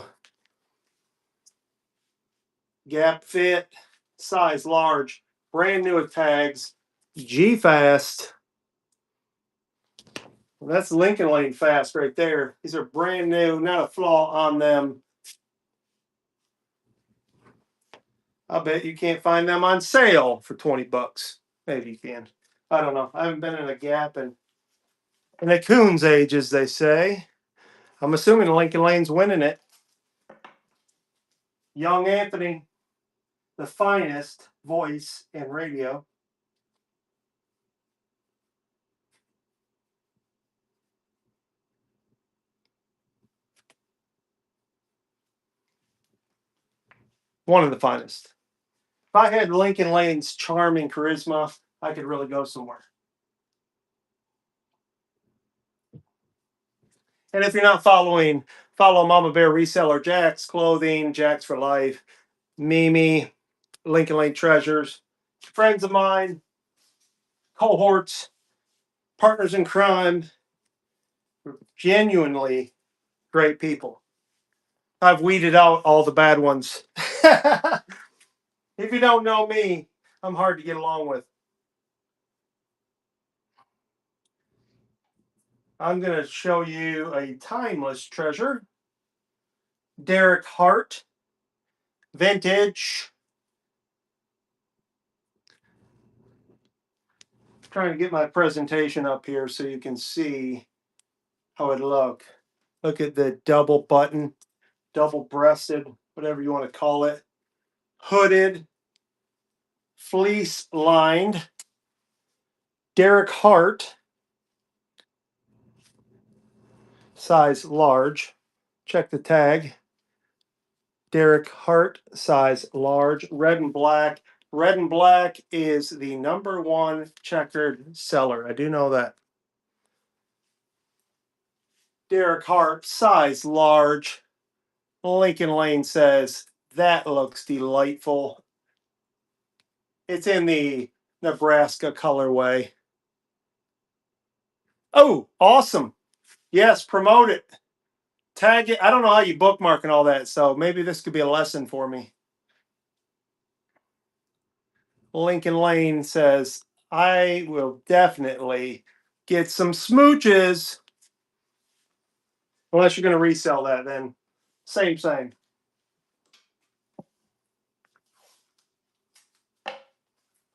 Gap Fit, size large, brand new with tags. G Fast. Well, that's Lincoln Lane Fast right there. These are brand new, not a flaw on them. I bet you can't find them on sale for $20. Maybe you can. I don't know. I haven't been in a Gap in a coon's age, as they say. I'm assuming Lincoln Lane's winning it. Young Anthony, the finest voice in radio. One of the finest. If I had Lincoln Lane's charm and charisma, I could really go somewhere. And if you're not following, follow Mama Bear Reseller, Jack's Clothing, Jack's for Life, Mimi, Lincoln Lane Treasures, friends of mine, cohorts, partners in crime, genuinely great people. I've weeded out all the bad ones. If you don't know me, I'm hard to get along with. I'm going to show you a timeless treasure. Derek Hart, vintage. Trying to get my presentation up here so you can see how it look. Look at the double button, double breasted, whatever you want to call it. Hooded, fleece lined. Derek Hart, size large. Check the tag. Derek Hart, size large, red and black. Red and black is the #1 checkered seller. I do know that. Derek Hart, size large. Lincoln Lane says, that looks delightful. It's in the Nebraska colorway. Oh, awesome. Yes, promote it. Tag it. I don't know how you bookmark and all that, so maybe this could be a lesson for me. Lincoln Lane says, I will definitely get some smooches. Unless you're going to resell that, then same.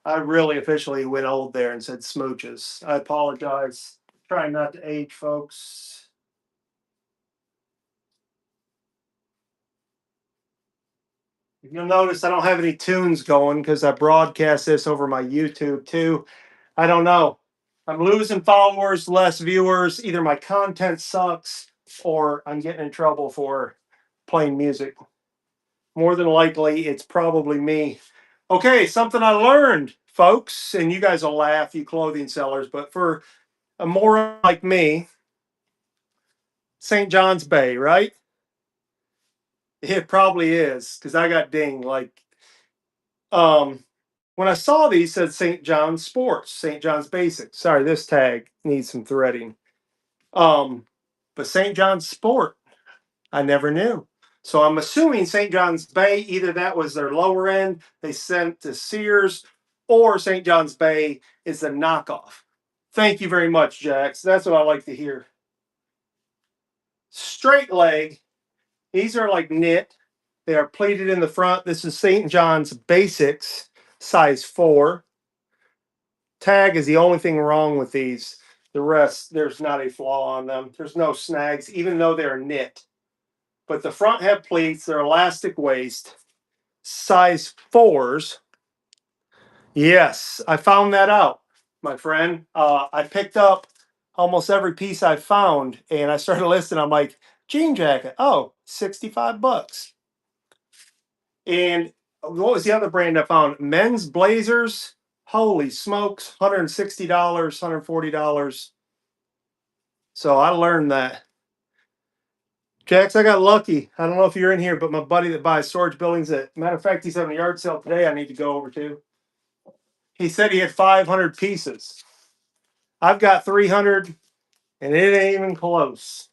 I really officially went old there and said smooches. I apologize. Trying not to age, folks. You'll notice I don't have any tunes going because I broadcast this over my YouTube too. I don't know. I'm losing followers, less viewers. Either my content sucks or I'm getting in trouble for playing music. More than likely, it's probably me. Okay, something I learned, folks, and you guys will laugh, you clothing sellers, but for a moron like me, St. John's Bay, right? It probably is because I got dinged. Like, when I saw these, said St. John's Sports, St. John's Basics. Sorry, this tag needs some threading. But St. John's Sport, I never knew. So I'm assuming St. John's Bay, either that was their lower end, they sent to Sears, or St. John's Bay is the knockoff. Thank you very much, Jax. That's what I like to hear. Straight leg. These are like knit. They are pleated in the front. This is St. John's Basics, size 4. Tag is the only thing wrong with these. The rest, there's not a flaw on them. There's no snags, even though they're knit. But the front have pleats. They're elastic waist, size 4s. Yes, I found that out, my friend. I picked up almost every piece I found, and I started listing. I'm like, jean jacket. Oh, $65. And what was the other brand I found? Men's Blazers. Holy smokes, $160, $140. So I learned that. Jax, I got lucky. I don't know if you're in here, but my buddy that buys storage buildings, matter of fact, he's having a yard sale today. I need to go over to. He said he had 500 pieces. I've got 300, and it ain't even close.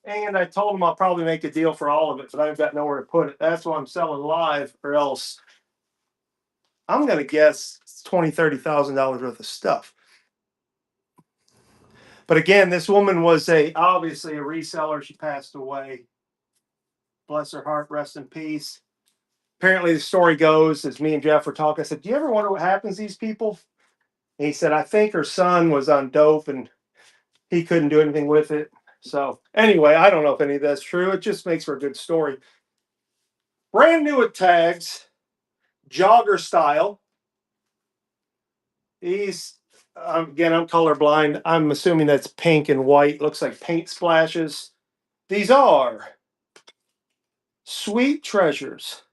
And I told him I'll probably make a deal for all of it, but I've got nowhere to put it. That's why I'm selling live, or else I'm going to guess it's $20,000, $30,000 worth of stuff. But again, this woman was obviously a reseller. She passed away. Bless her heart, rest in peace. Apparently, the story goes, as me and Jeff were talking, I said, do you ever wonder what happens to these people? And he said, I think her son was on dope and he couldn't do anything with it. So anyway, I don't know if any of that's true. It just makes for a good story. Brand new at tags. jogger style. These, again, I'm colorblind. I'm assuming that's pink and white. Looks like paint splashes. These are Sweet Treasures,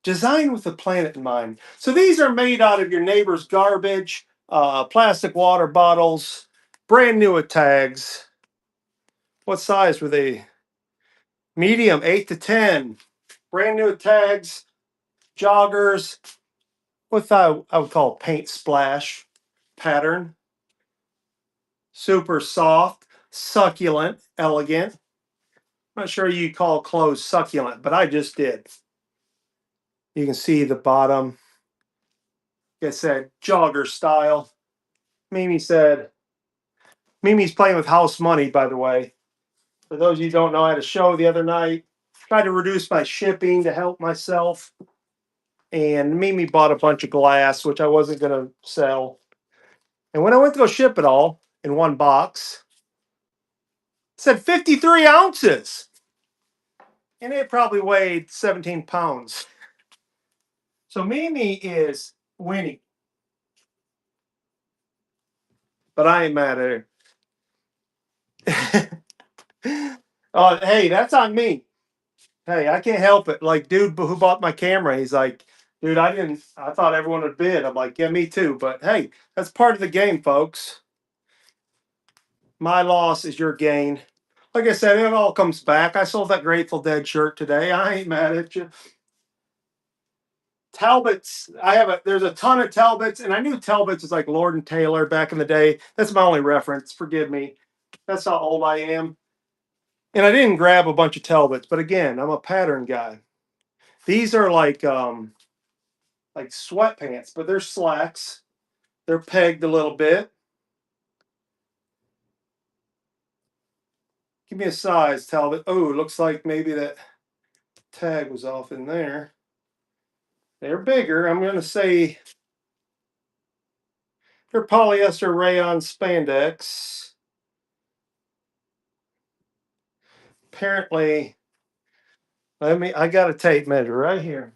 designed with the planet in mind. So these are made out of your neighbor's garbage, plastic water bottles, brand new with tags. What size were they? Medium, 8 to 10. Brand new with tags, joggers, with I would call paint splash pattern. Super soft, succulent, elegant. I'm not sure you call clothes succulent, but I just did. You can see the bottom. Like I said, jogger style. Mimi said, Mimi's playing with house money, by the way. For those of you who don't know, I had a show the other night. Tried to reduce my shipping to help myself. And Mimi bought a bunch of glass, which I wasn't going to sell. And when I went to go ship it all in one box, it said 53 ounces. And it probably weighed 17 pounds. So Mimi is winning. But I ain't mad at her. Oh, hey, that's on me. Hey, I can't help it. Like, dude who bought my camera, he's like, dude, I thought everyone would bid. I'm like, yeah, me too. But hey, that's part of the game, folks. My loss is your gain. Like I said, it all comes back. I sold that Grateful Dead shirt today. I ain't mad at you. Talbots, there's a ton of Talbots, and I knew Talbots was like Lord and Taylor back in the day. That's my only reference. Forgive me. That's how old I am. And I didn't grab a bunch of Talbots, but again, I'm a pattern guy. These are like sweatpants, but they're slacks. They're pegged a little bit. Give me a size, Talbot. Oh, looks like maybe that tag was off in there. They're bigger. I'm going to say they're polyester rayon spandex. Apparently, I got a tape measure right here.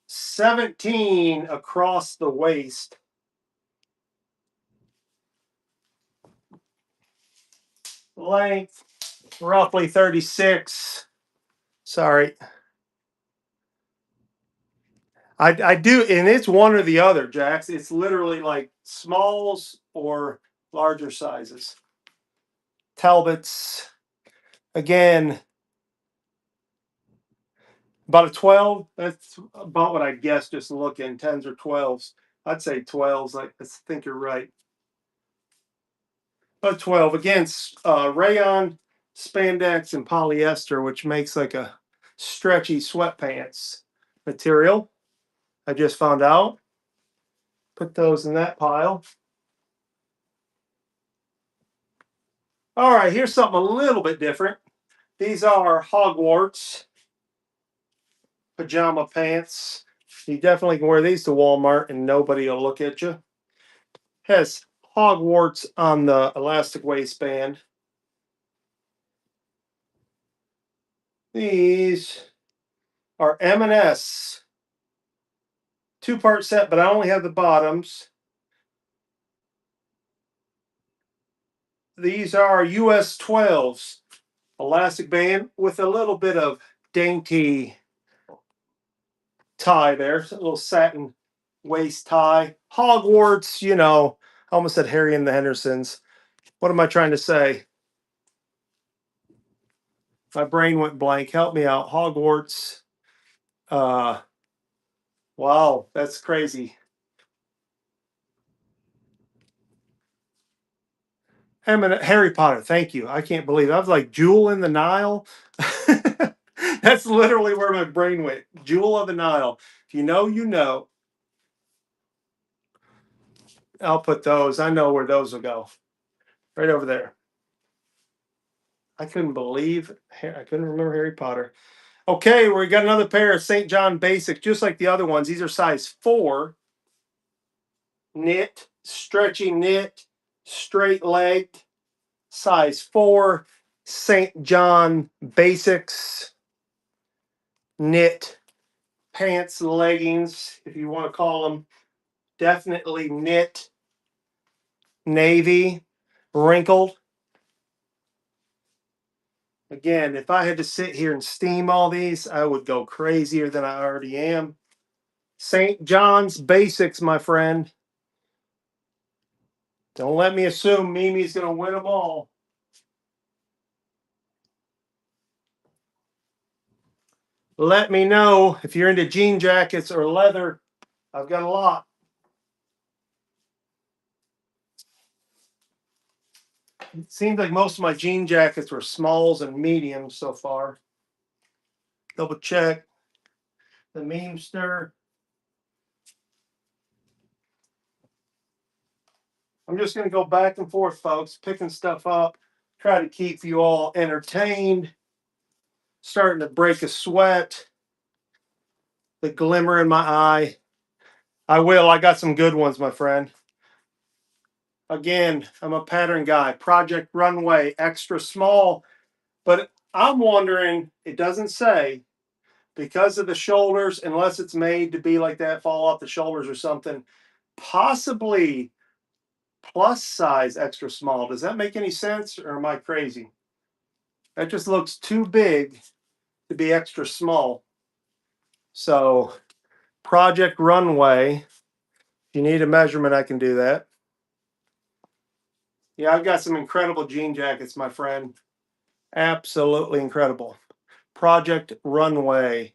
$17 across the waist. Length, roughly 36. Sorry. I do, and it's one or the other, Jax. It's literally like smalls or larger sizes. Talbots, again, about a 12. That's about what I guess just looking, 10s or 12s. I'd say 12s. I think you're right. But 12. Again, rayon, spandex, and polyester, which makes like a stretchy sweatpants material. I just found out. Put those in that pile. All right, here's something a little bit different. These are Hogwarts pajama pants. You definitely can wear these to Walmart and nobody will look at you. Has Hogwarts on the elastic waistband. These are M&S two-part set, but I only have the bottoms. These are US 12s, elastic band with a little bit of dainty tie there, a little satin waist tie. Hogwarts, I almost said Harry and the Hendersons. What am I trying to say? My brain went blank. Help me out. Hogwarts. Wow, that's crazy. Harry Potter. Thank you. I can't believe it. I was like Jewel in the Nile. That's literally where my brain went. Jewel of the Nile. If you know, you know. I'll put those. I know where those will go. Right over there. I couldn't remember Harry Potter. Okay, we got another pair of St. John Basics, just like the other ones. These are size 4. Knit, stretchy knit, straight legged, size 4. St. John Basics, knit pants, leggings, if you want to call them. Definitely knit, navy, wrinkled. Again, if I had to sit here and steam all these, I would go crazier than I already am. St. John's Basics, my friend. Don't let me assume Mimi's going to win them all. Let me know if you're into jean jackets or leather. I've got a lot. It seems like most of my jean jackets were smalls and mediums so far. Double check the memester. I'm just going to go back and forth, folks, picking stuff up, try to keep you all entertained. Starting to break a sweat, the glimmer in my eye. I got some good ones, my friend. Again, I'm a pattern guy. Project Runway, extra small. But I'm wondering, it doesn't say, because of the shoulders, unless it's made to be like that, fall off the shoulders or something, possibly plus size extra small. Does that make any sense, or am I crazy? That just looks too big to be extra small. So, Project Runway, if you need a measurement, I can do that. Yeah, I've got some incredible jean jackets, my friend. Absolutely incredible. Project Runway.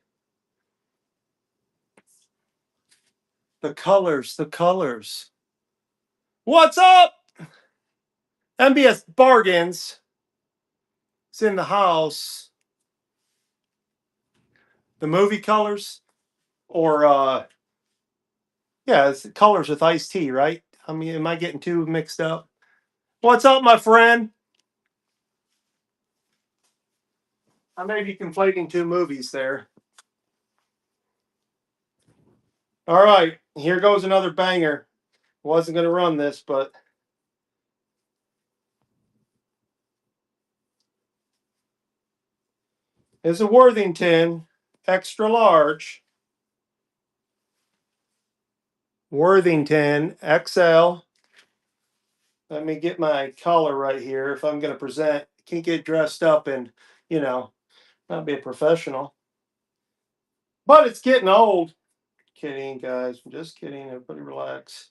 The colors, the colors. What's up? MBS Bargains. It's in the house. The movie colors, or yeah, it's colors with iced tea, right? I mean, am I getting too mixed up? What's up, my friend? I may be conflating two movies there. All right, here goes another banger. Wasn't going to run this, but it's a Worthington extra large. Worthington XL. Let me get my collar right here. If I'm going to present, can't get dressed up and, not be a professional. But it's getting old. Kidding, guys. I'm just kidding. Everybody relax.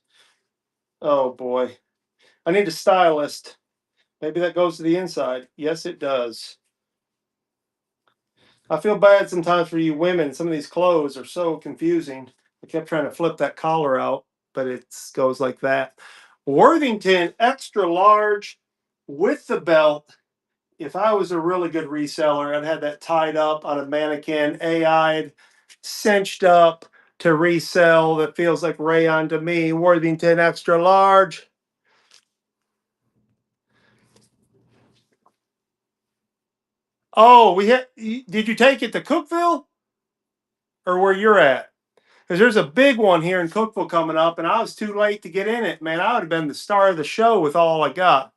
Oh, boy. I need a stylist. Maybe that goes to the inside. Yes, it does. I feel bad sometimes for you women. Some of these clothes are so confusing. I kept trying to flip that collar out, but it goes like that. Worthington extra large with the belt. If I was a really good reseller, I'd have that tied up on a mannequin, AI'd, cinched up to resell. That feels like rayon to me. Worthington extra large. Oh, did you take it to Cookville or where you're at? Because there's a big one here in Cookville coming up, and I was too late to get in it. Man, I would have been the star of the show with all I got.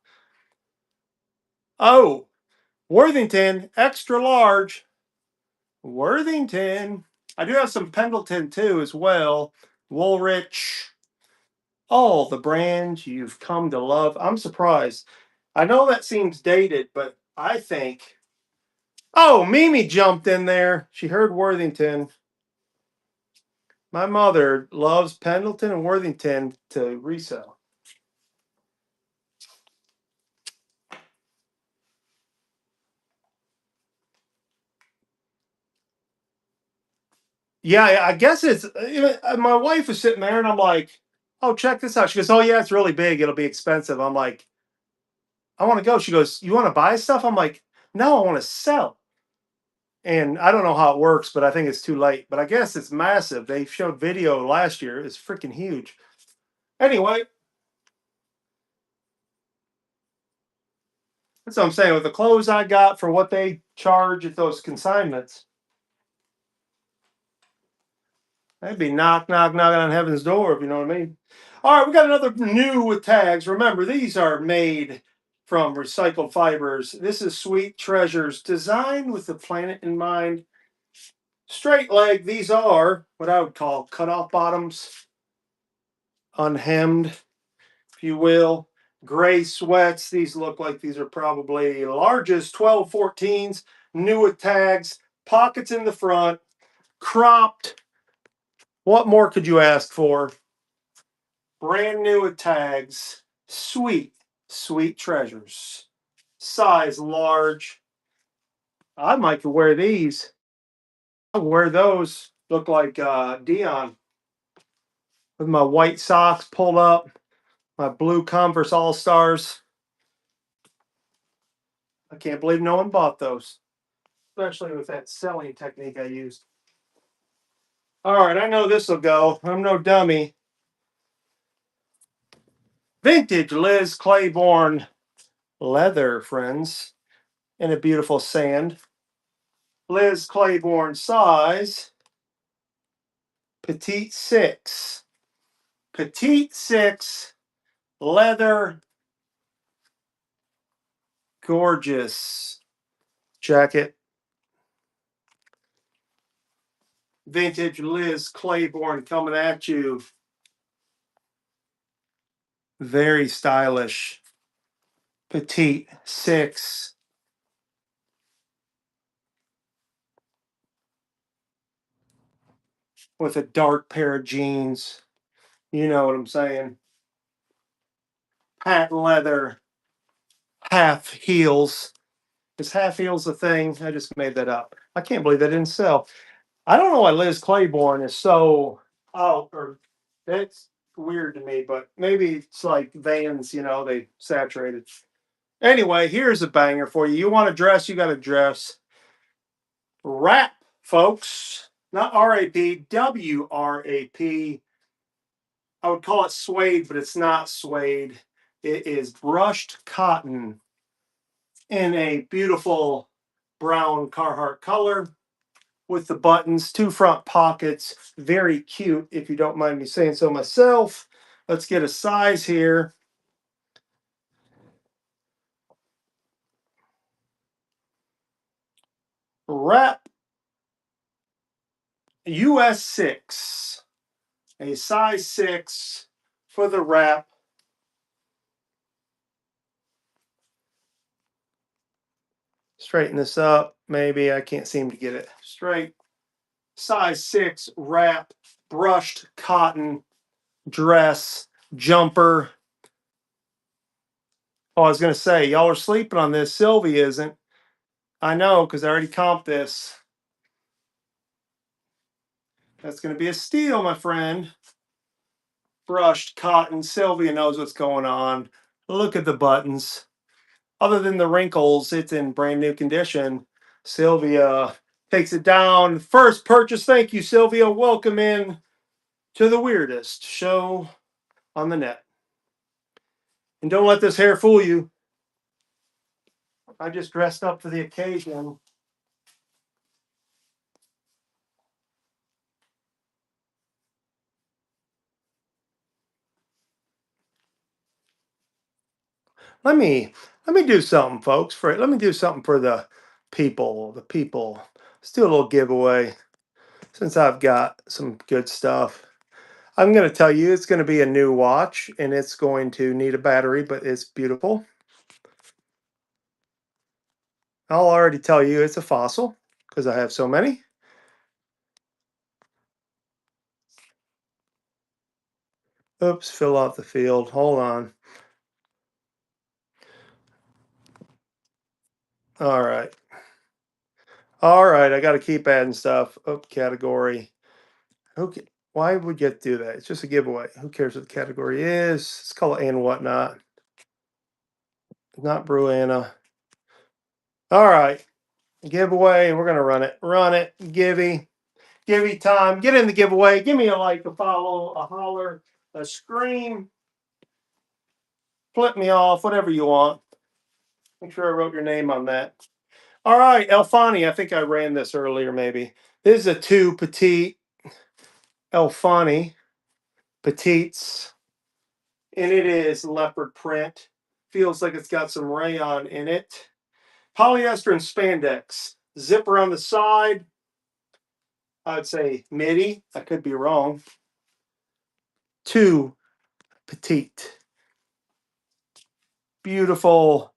Oh, Worthington extra large. Worthington. I do have some Pendleton too as well. Woolrich. All the brands you've come to love. I'm surprised. I know that seems dated, but I think. Oh, Mimi jumped in there. She heard Worthington. My mother loves Pendleton and Worthington to resell. Yeah, I guess it's. My wife was sitting there, and I'm like, "Oh, check this out." She goes, "Oh yeah, it's really big. It'll be expensive." I'm like, "I want to go." She goes, "You want to buy stuff?" I'm like, "No, I want to sell." And I don't know how it works, but I think it's too late. But I guess it's massive. They showed video last year. It's freaking huge. Anyway, that's what I'm saying. With the clothes I got for what they charge at those consignments, That'd be knock, knock, knocking on heaven's door, if you know what I mean. All right, we got another new with tags. Remember, these are made from recycled fibers. This is Sweet Treasures, designed with the planet in mind. Straight leg, these are what I would call cut-off bottoms, unhemmed, if you will. Gray sweats. These look like these are probably largest 12, 14s, new with tags, pockets in the front, cropped. What more could you ask for? Brand new with tags. Sweet, sweet treasures. Size large. I might could wear these. I wear those. Look like Dion with my white socks pulled up, my blue Converse All Stars. I can't believe no one bought those, especially with that selling technique I used. All right, I know this will go. I'm no dummy. Vintage Liz Claiborne leather, friends, in a beautiful sand. Liz Claiborne size, petite 6. Petite 6, leather, gorgeous jacket. Vintage Liz Claiborne coming at you. Very stylish. Petite 6. With a dark pair of jeans. You know what I'm saying. Patent leather, half heels. Is half heels a thing? I just made that up. I can't believe that didn't sell. I don't know why Liz Claiborne is so out, or that's weird to me, but maybe it's like Vans, they saturated. Anyway, here's a banger for you. You want to dress, you got to dress. Wrap, folks. Not RAP, WRAP. I would call it suede, but it's not suede. It is brushed cotton in a beautiful brown Carhartt color with the buttons, 2 front pockets. Very cute, if you don't mind me saying so myself. Let's get a size here. Wrap US 6. A size 6 for the wrap. Straighten this up. Maybe I can't seem to get it straight. Size 6 wrap, brushed cotton dress, jumper. Oh, I was going to say, y'all are sleeping on this. Sylvie isn't. I know, because I already comped this. That's going to be a steal, my friend. Brushed cotton. Sylvia knows what's going on. Look at the buttons. Other than the wrinkles, it's in brand new condition. Sylvia takes it down. First purchase. Thank you, Sylvia. Welcome in to the weirdest show on the net. And don't let this hair fool you. I just dressed up for the occasion. Let me do something, folks. Let me do something for the people. The people. Let's do a little giveaway since I've got some good stuff. I'm going to tell you it's going to be a new watch and it's going to need a battery, but it's beautiful. I'll already tell you it's a Fossil because I have so many. Oops, fill out the field. Hold on. All right. All right, I got to keep adding stuff. Up category. Okay. Why would you do that? It's just a giveaway. Who cares what the category is? Let's call it and whatnot. Not Bruanna. All right. Giveaway. We're going to run it. Run it. Givey time. Get in the giveaway. Give me a like, a follow, a holler, a scream. Flip me off. Whatever you want. Make sure I wrote your name on that. All right. Elfani. I think I ran this earlier maybe. This is a 2 petite. Elfani Petites, and it is leopard print. Feels like it's got some rayon in it. Polyester and spandex. Zipper on the side. I'd say midi. I could be wrong. 2 petite. Beautiful,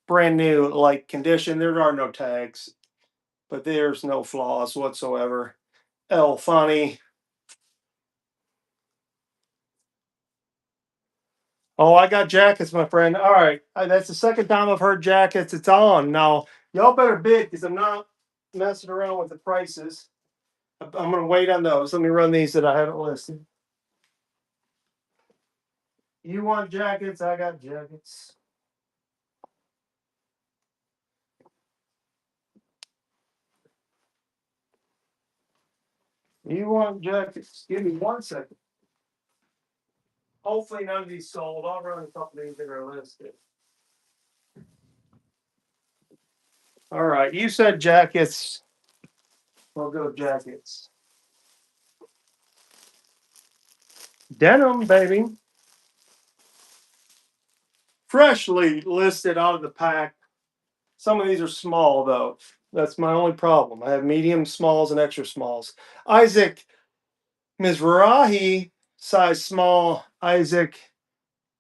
brand new like condition. There are no tags, but there's no flaws whatsoever. Elfani. Oh, I got jackets, my friend. All right. That's the second time I've heard jackets. It's on. Now, y'all better bid because I'm not messing around with the prices. I'm going to wait on those. Let me run these that I haven't listed. You want jackets? I got jackets. You want jackets? Give me 1 second. Hopefully, none of these sold. I'll run a couple of these that are listed. All right. You said jackets. We'll go jackets. Denim, baby. Freshly listed out of the pack. Some of these are small, though. That's my only problem. I have medium, smalls, and extra smalls. Isaac Mizrahi, size small. Isaac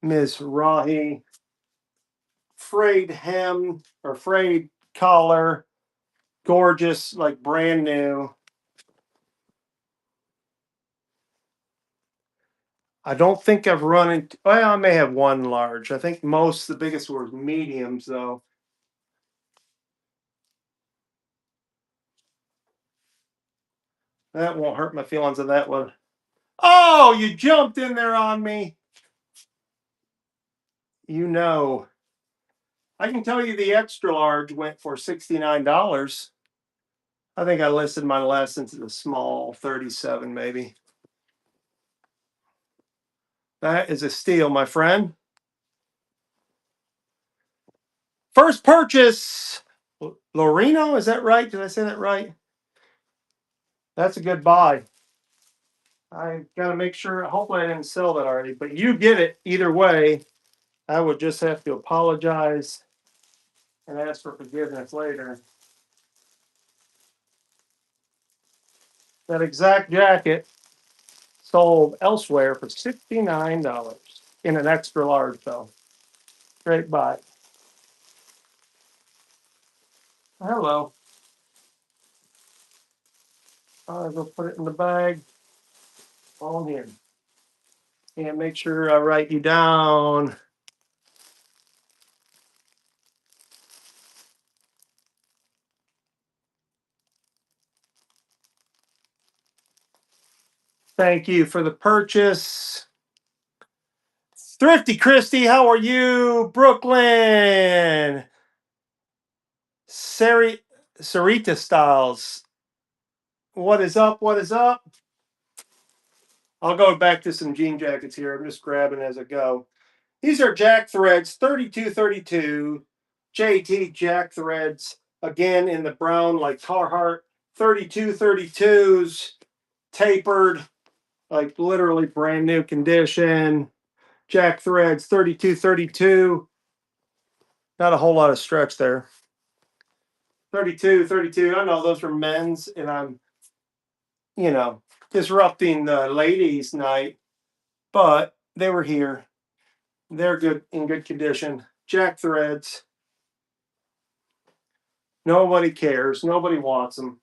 Mizrahi. Frayed hem or frayed collar. Gorgeous, like brand new. I don't think I've run into, well, I may have one large. I think the biggest were mediums, though. That won't hurt my feelings on that one. Oh, you jumped in there on me. You know. I can tell you the extra large went for $69. I think I listed my lessons as a small 37, maybe. That is a steal, my friend. First purchase. Lorino, is that right? Did I say that right? That's a good buy. I got to make sure. Hopefully, I didn't sell that already, but you get it either way. I would just have to apologize and ask for forgiveness later. That exact jacket sold elsewhere for $69 in an extra large, though. Great buy. Hello. I'll go put it in the bag. On here. And make sure I write you down. Thank you for the purchase. Thrifty Christy, how are you? Brooklyn. Sarita Styles. What is up? What is up? I'll go back to some jean jackets here. I'm just grabbing as I go. These are Jack Threads 3232. JT Jack Threads. Again in the brown like Carhartt. 3232s. Tapered. Like literally brand new condition. Jack Threads 3232. Not a whole lot of stretch there. 32. I know those are men's, and I'm, disrupting the ladies' night, but they were here. They're in good condition. Jack Threads. Nobody cares. Nobody wants them.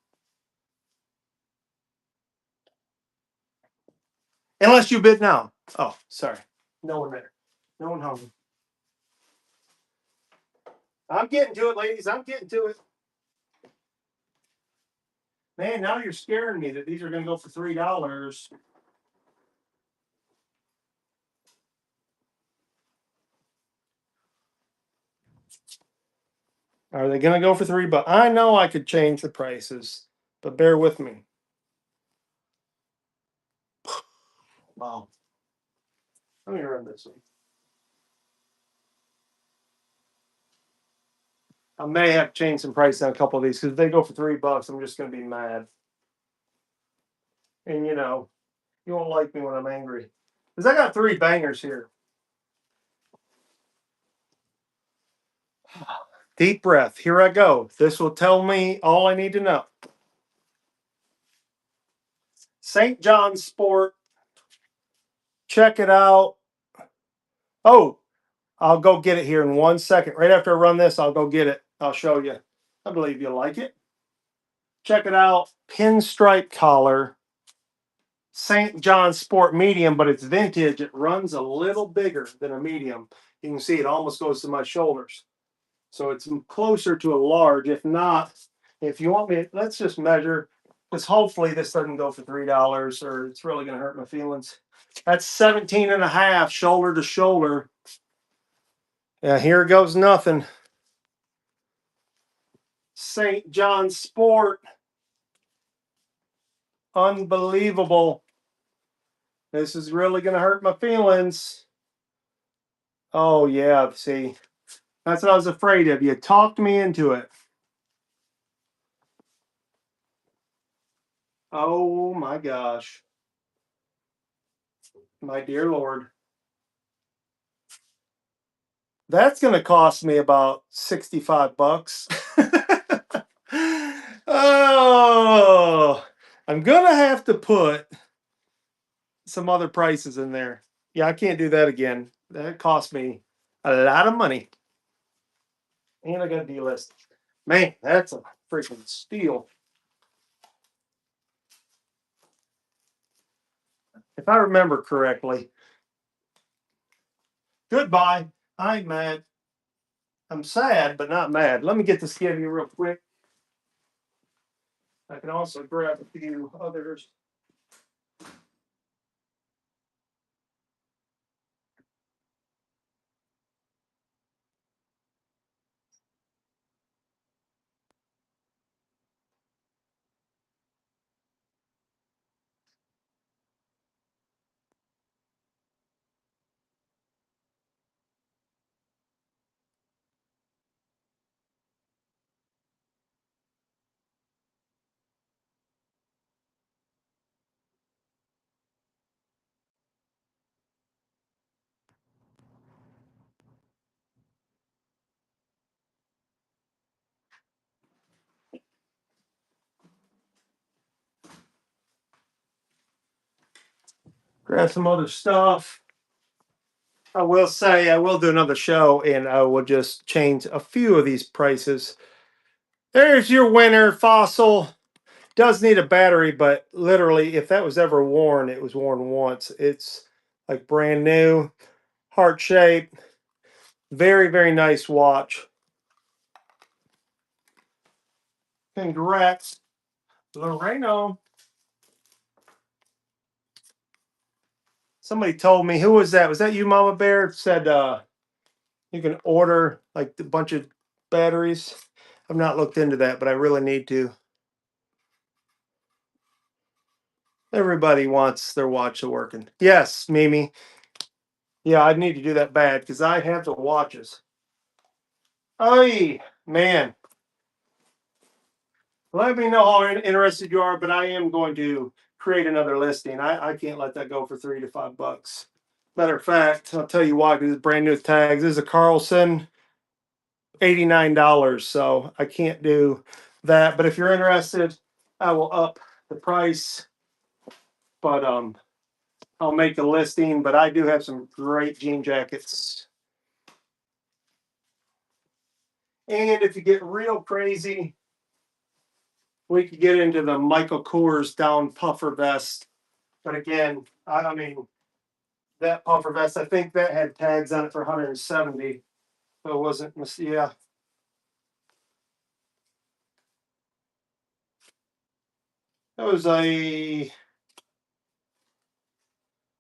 Unless you bid now. Oh, sorry. No one there. No one home. I'm getting to it, ladies. I'm getting to it. Man, now you're scaring me that these are going to go for $3. Are they going to go for $3? But I know I could change the prices, but bear with me. Wow. Let me run this one. I may have changed some price on a couple of these because if they go for $3, I'm just going to be mad. And You won't like me when I'm angry. Because I got 3 bangers here. Deep breath. Here I go. This will tell me all I need to know. St. John's Sport. Check it out. Oh, I'll go get it here in 1 second. Right after I run this, I'll go get it. I'll show you. I believe you'll like it. Check it out. Pinstripe collar. St. John's Sport medium, but it's vintage. It runs a little bigger than a medium. You can see it almost goes to my shoulders. So it's closer to a large. If not, if you want me, let's just measure, because hopefully this doesn't go for $3 or it's really going to hurt my feelings. That's 17 and a half shoulder to shoulder. Yeah, here goes nothing. St. John's Sport. Unbelievable. This is really going to hurt my feelings. Oh, yeah. See, that's what I was afraid of. You talked me into it. Oh, my gosh. My dear Lord. That's going to cost me about $65. Oh, I'm going to have to put some other prices in there. Yeah, I can't do that again. That cost me a lot of money. And I got to delist. Man, that's a freaking steal. If I remember correctly. Goodbye. I'm mad. I'm sad, but not mad. Let me get the skivvy real quick. I can also grab a few others. Grab some other stuff. I will say I will do another show and I will just change a few of these prices. There's your winner, Fossil. Does need a battery, but literally, if that was ever worn, it was worn once. It's like brand new, heart shape. Very, very nice watch. Congrats, Loreno. Somebody told me, who was that? Was that you, Mama Bear? Said you can order like a bunch of batteries. I've not looked into that, but I really need to. Everybody wants their watch to working. Yes, Mimi. Yeah, I need to do that bad because I have the watches. Oh, man. Let me know how interested you are, but I am going to create another listing. I can't let that go for $3 to $5. Matter of fact, I'll tell you why, because it's brand new tags. This is a Carlson, $89. So I can't do that. But if you're interested, I will up the price. But I'll make a listing. But I do have some great jean jackets. And if you get real crazy, we could get into the Michael Kors down puffer vest. But again, I mean, that puffer vest, I think that had tags on it for 170. So it wasn't, yeah. That was a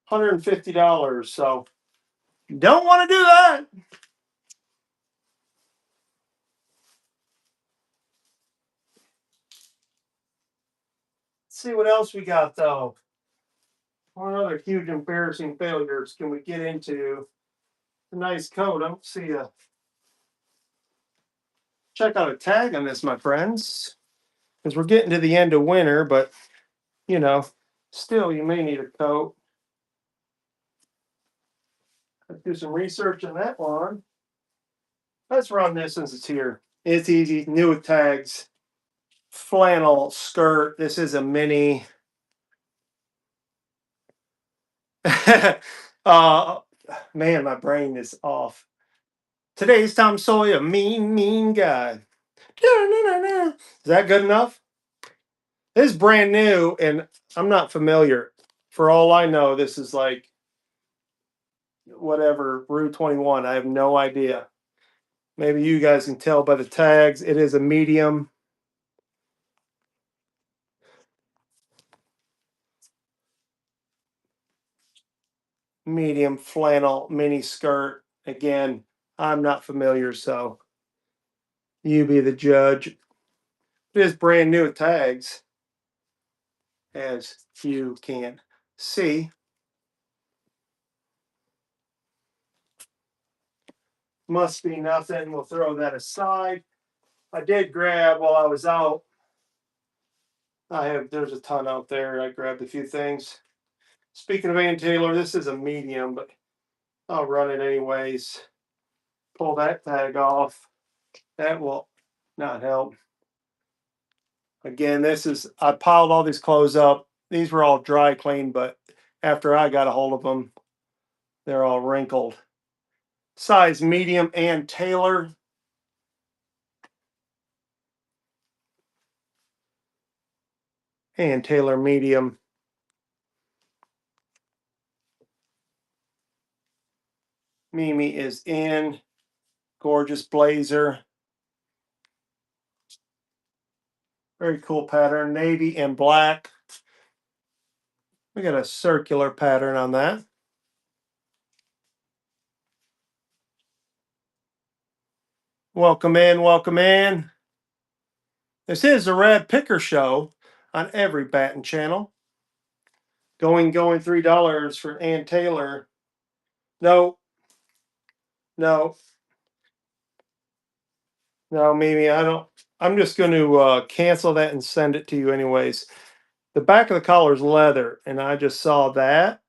$150. So don't want to do that. Let's see what else we got though. What other huge embarrassing failures can we get into? A nice coat. I don't see a. Check out a tag on this, my friends, because we're getting to the end of winter. But you know, Still, you may need a coat. Let's do some research on that one. Let's run this since it's here. It's easy, new with tags. Flannel skirt. This is a mini. Man, my brain is off. Today's Tom Sawyer, mean guy. Is that good enough? This is brand new, and I'm not familiar. For all I know, this is like whatever, Rue 21. I have no idea. Maybe you guys can tell by the tags. It is a medium. Medium flannel mini skirt. Again, I'm not familiar, so you be the judge. It is brand new tags, as you can see. Must be nothing. We'll throw that aside. I did grab while I was out. There's a ton out there. I grabbed a few things. Speaking of Ann Taylor, this is a medium, but I'll run it anyways. Pull that tag off. That will not help. Again, I piled all these clothes up. These were all dry cleaned, but after I got a hold of them, they're all wrinkled. Size medium Ann Taylor. Ann Taylor medium. Mimi is in. Gorgeous blazer. Very cool pattern. Navy and black. We got a circular pattern on that. Welcome in, welcome in. This is the Rad Picker Show on every Batten channel. Going $3 for Ann Taylor. No, Mimi, I don't. I'm just going to cancel that and send it to you anyways. The back of the collar is leather, and I just saw that.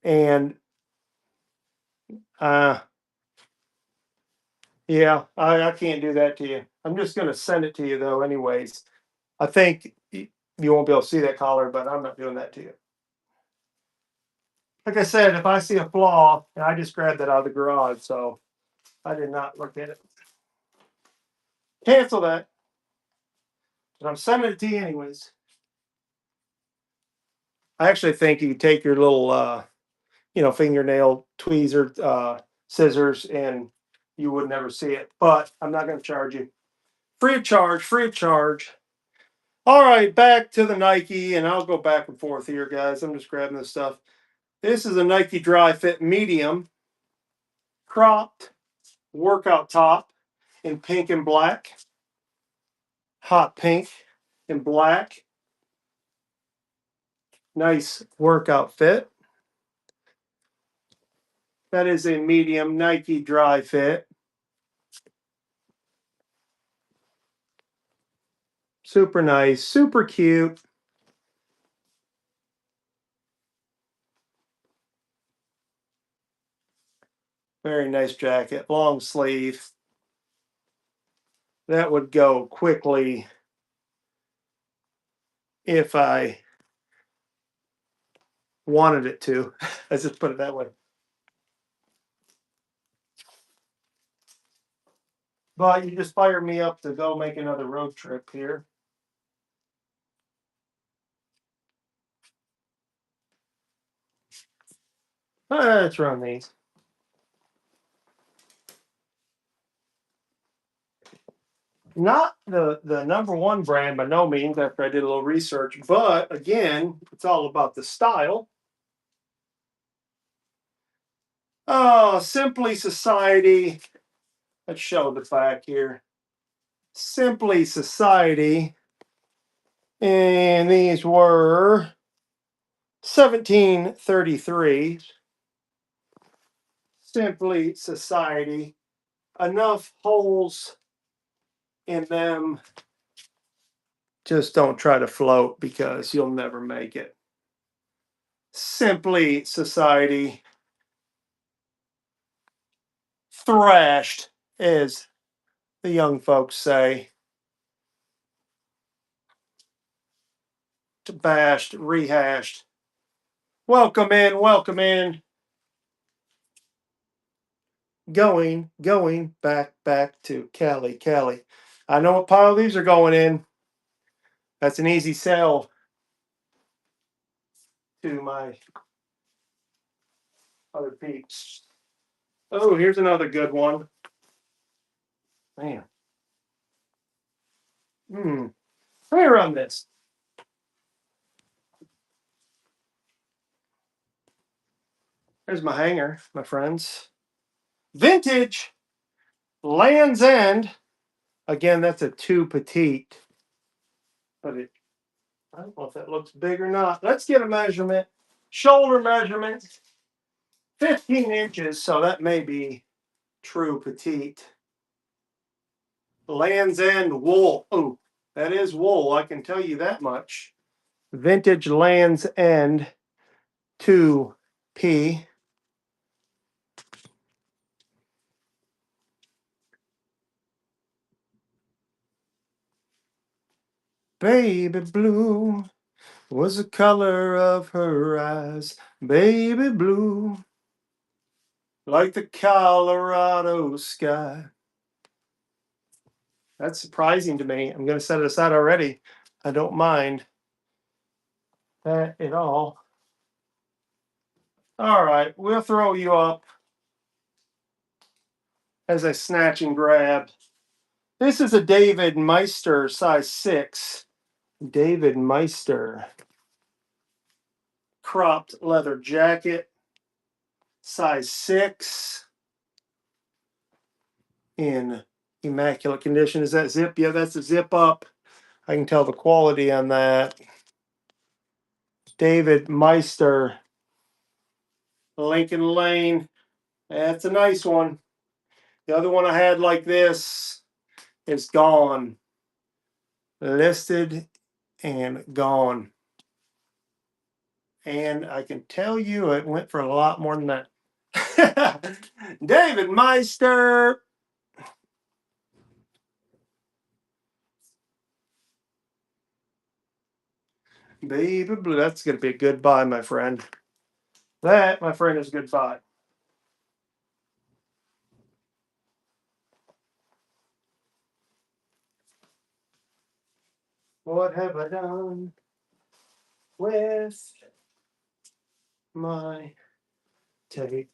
And yeah, I can't do that to you. I'm just going to send it to you though anyways. I think you won't be able to see that collar, but I'm not doing that to you. Like I said, if I see a flaw, and I just grabbed that out of the garage, so I did not look at it. Cancel that. But I'm sending it to you anyways. I actually think you take your little, fingernail tweezer, scissors, and you would never see it. But I'm not going to charge you. Free of charge, free of charge. All right, back to the Nike, and I'll go back and forth here, guys. I'm just grabbing this stuff. This is a Nike Dry Fit Medium, cropped workout top in pink and black. Hot pink and black. Nice workout fit. That is a medium Nike Dry Fit. Super nice, super cute. Very nice jacket, long sleeve. That would go quickly if I wanted it to. Let's just put it that way. But you just fired me up to go make another road trip here. Let's run these. Not the number one brand by no means after I did a little research, but again, it's all about the style. Oh, Simply Society. Let's show the back here. Simply Society. And these were 1733. Simply Society. Enough holes in them Just don't try to float because you'll never make it. Simply society thrashed, as the young folks say. Bashed, rehashed. Welcome in, welcome in. Going back to Cali, Cali. I know what pile these are going in. That's an easy sell to my other peeps. Oh, here's another good one. Man. Let me run this. There's my hanger, my friends. Vintage Land's End. Again, that's a 2 petite. But I don't know if that looks big or not. Let's get a measurement. Shoulder measurement. 15 inches, so that may be true petite. Land's End wool. Oh, that is wool. I can tell you that much. Vintage Land's End 2P. Baby blue was the color of her eyes. Baby blue, like the Colorado sky. That's surprising to me. I'm going to set it aside already. I don't mind that at all. All right, we'll throw you up as I snatch and grab. This is a David Meister size 6. David Meister cropped leather jacket, size 6, in immaculate condition. Is that zip? Yeah, that's a zip up. I can tell the quality on that. David Meister, Lincoln Lane. That's a nice one. The other one I had like this is gone. Listed and gone. And I can tell you it went for a lot more than that. David Meister. Baby blue. That's going to be a good buy, my friend. That, my friend, is a good buy. What have I done with my tape?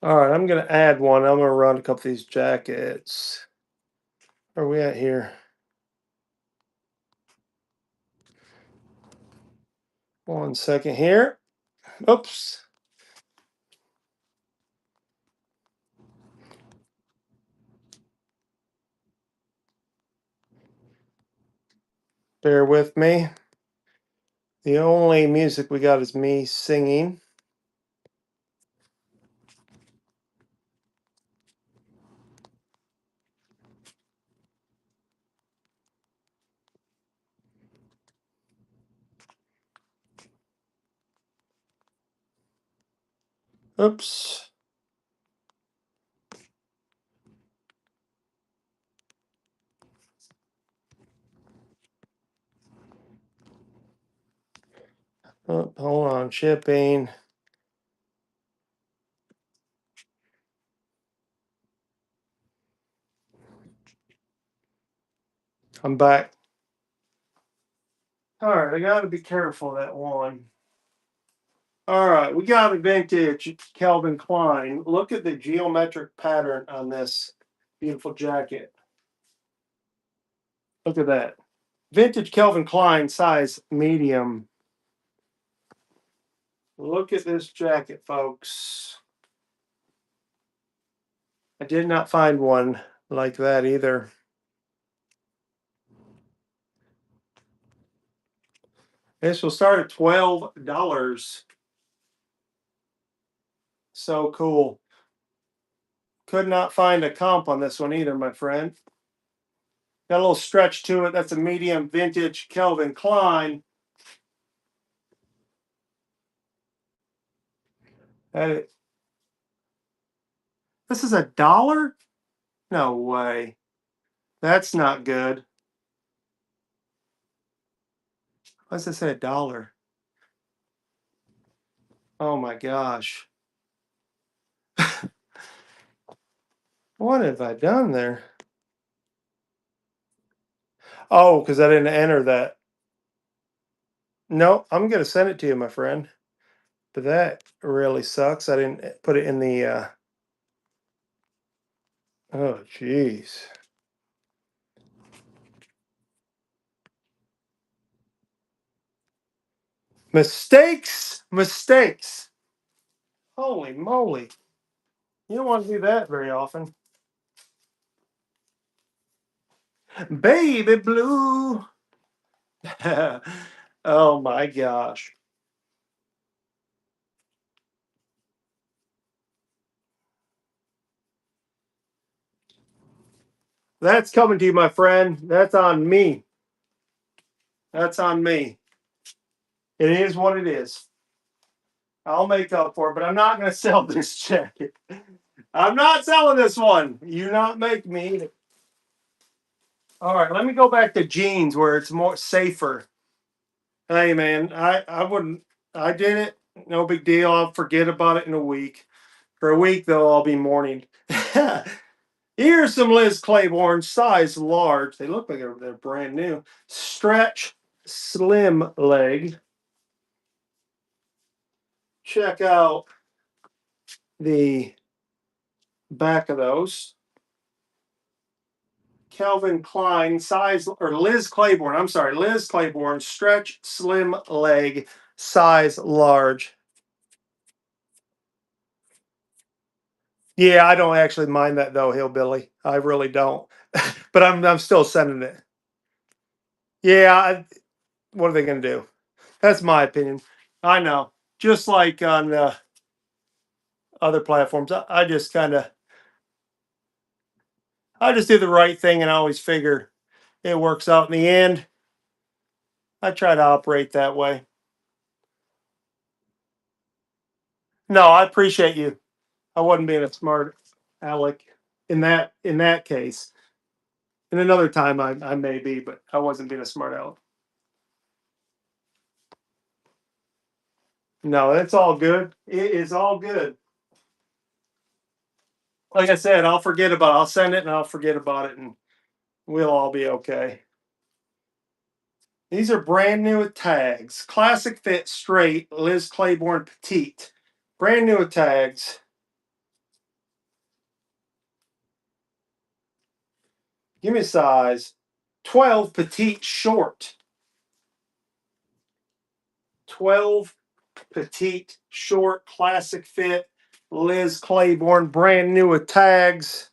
All right, I'm going to add one. I'm going to run a couple of these jackets. Where are we at here? One second here. Oops. Bear with me. The only music we got is me singing. Oops. Oh, hold on, shipping. I'm back. All right, I got to be careful of that one. All right, we got a vintage Calvin Klein. Look at the geometric pattern on this beautiful jacket. Look at that. Vintage Calvin Klein, size medium. Look at this jacket, folks. I did not find one like that either. This will start at $12. So cool. Could not find a comp on this one either, my friend. Got a little stretch to it. That's a medium vintage Calvin Klein. This is $1? No way. That's not good. Why does it say $1? Oh my gosh. What have I done there? Oh, because I didn't enter that. No, I'm going to send it to you, my friend. But that really sucks. I didn't put it in the. Oh, jeez. Mistakes, mistakes. Holy moly. You don't want to do that very often. Baby blue. Oh my gosh. That's coming to you, my friend. That's on me. That's on me. It is what it is. I'll make up for it, but I'm not going to sell this jacket. I'm not selling this one. You not make me. All right, let me go back to jeans where it's more safer. Hey man, I wouldn't. I did it. No big deal. I'll forget about it in a week. For a week though, I'll be mourning. Here's some Liz Claiborne, size large. They look like they're brand new. Stretch slim leg. Check out the back of those. Calvin Klein, size, or Liz Claiborne. I'm sorry, Liz Claiborne, stretch slim leg, size large. Yeah, I don't actually mind that though, Hillbilly. I really don't. But I'm still sending it. Yeah, what are they going to do? That's my opinion. I know. Just like on other platforms, I just kind of I just do the right thing, and I always figure it works out in the end. I try to operate that way. No, I appreciate you. I wasn't being a smart aleck in that case. In another time, I may be, but I wasn't being a smart aleck. No, it's all good. It is all good. Like I said, I'll forget about it. I'll send it and I'll forget about it, and we'll all be okay. These are brand new with tags. Classic fit straight, Liz Claiborne petite. Brand new with tags. Give me a size. 12 petite short. 12 petite short classic fit. Liz Claiborne, brand new with tags.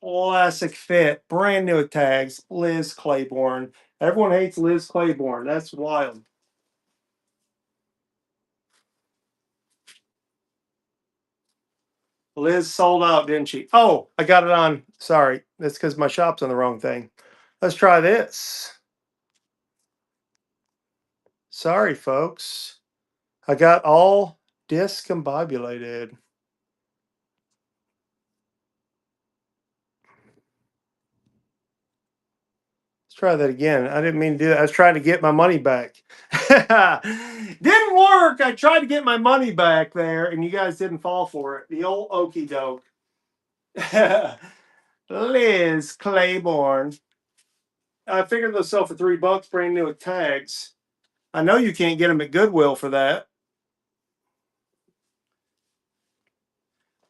Classic fit, brand new with tags. Liz Claiborne. Everyone hates Liz Claiborne. That's wild. Liz sold out, didn't she? Oh, I got it on. Sorry, that's because my shop's on the wrong thing. Let's try this. Sorry, folks. I got all discombobulated. Let's try that again. I didn't mean to do that. I was trying to get my money back. Didn't work. I tried to get my money back there, and you guys didn't fall for it. The old okey doke. Liz Claiborne. I figured those sell for $3, brand new with tags. I know you can't get them at Goodwill for that.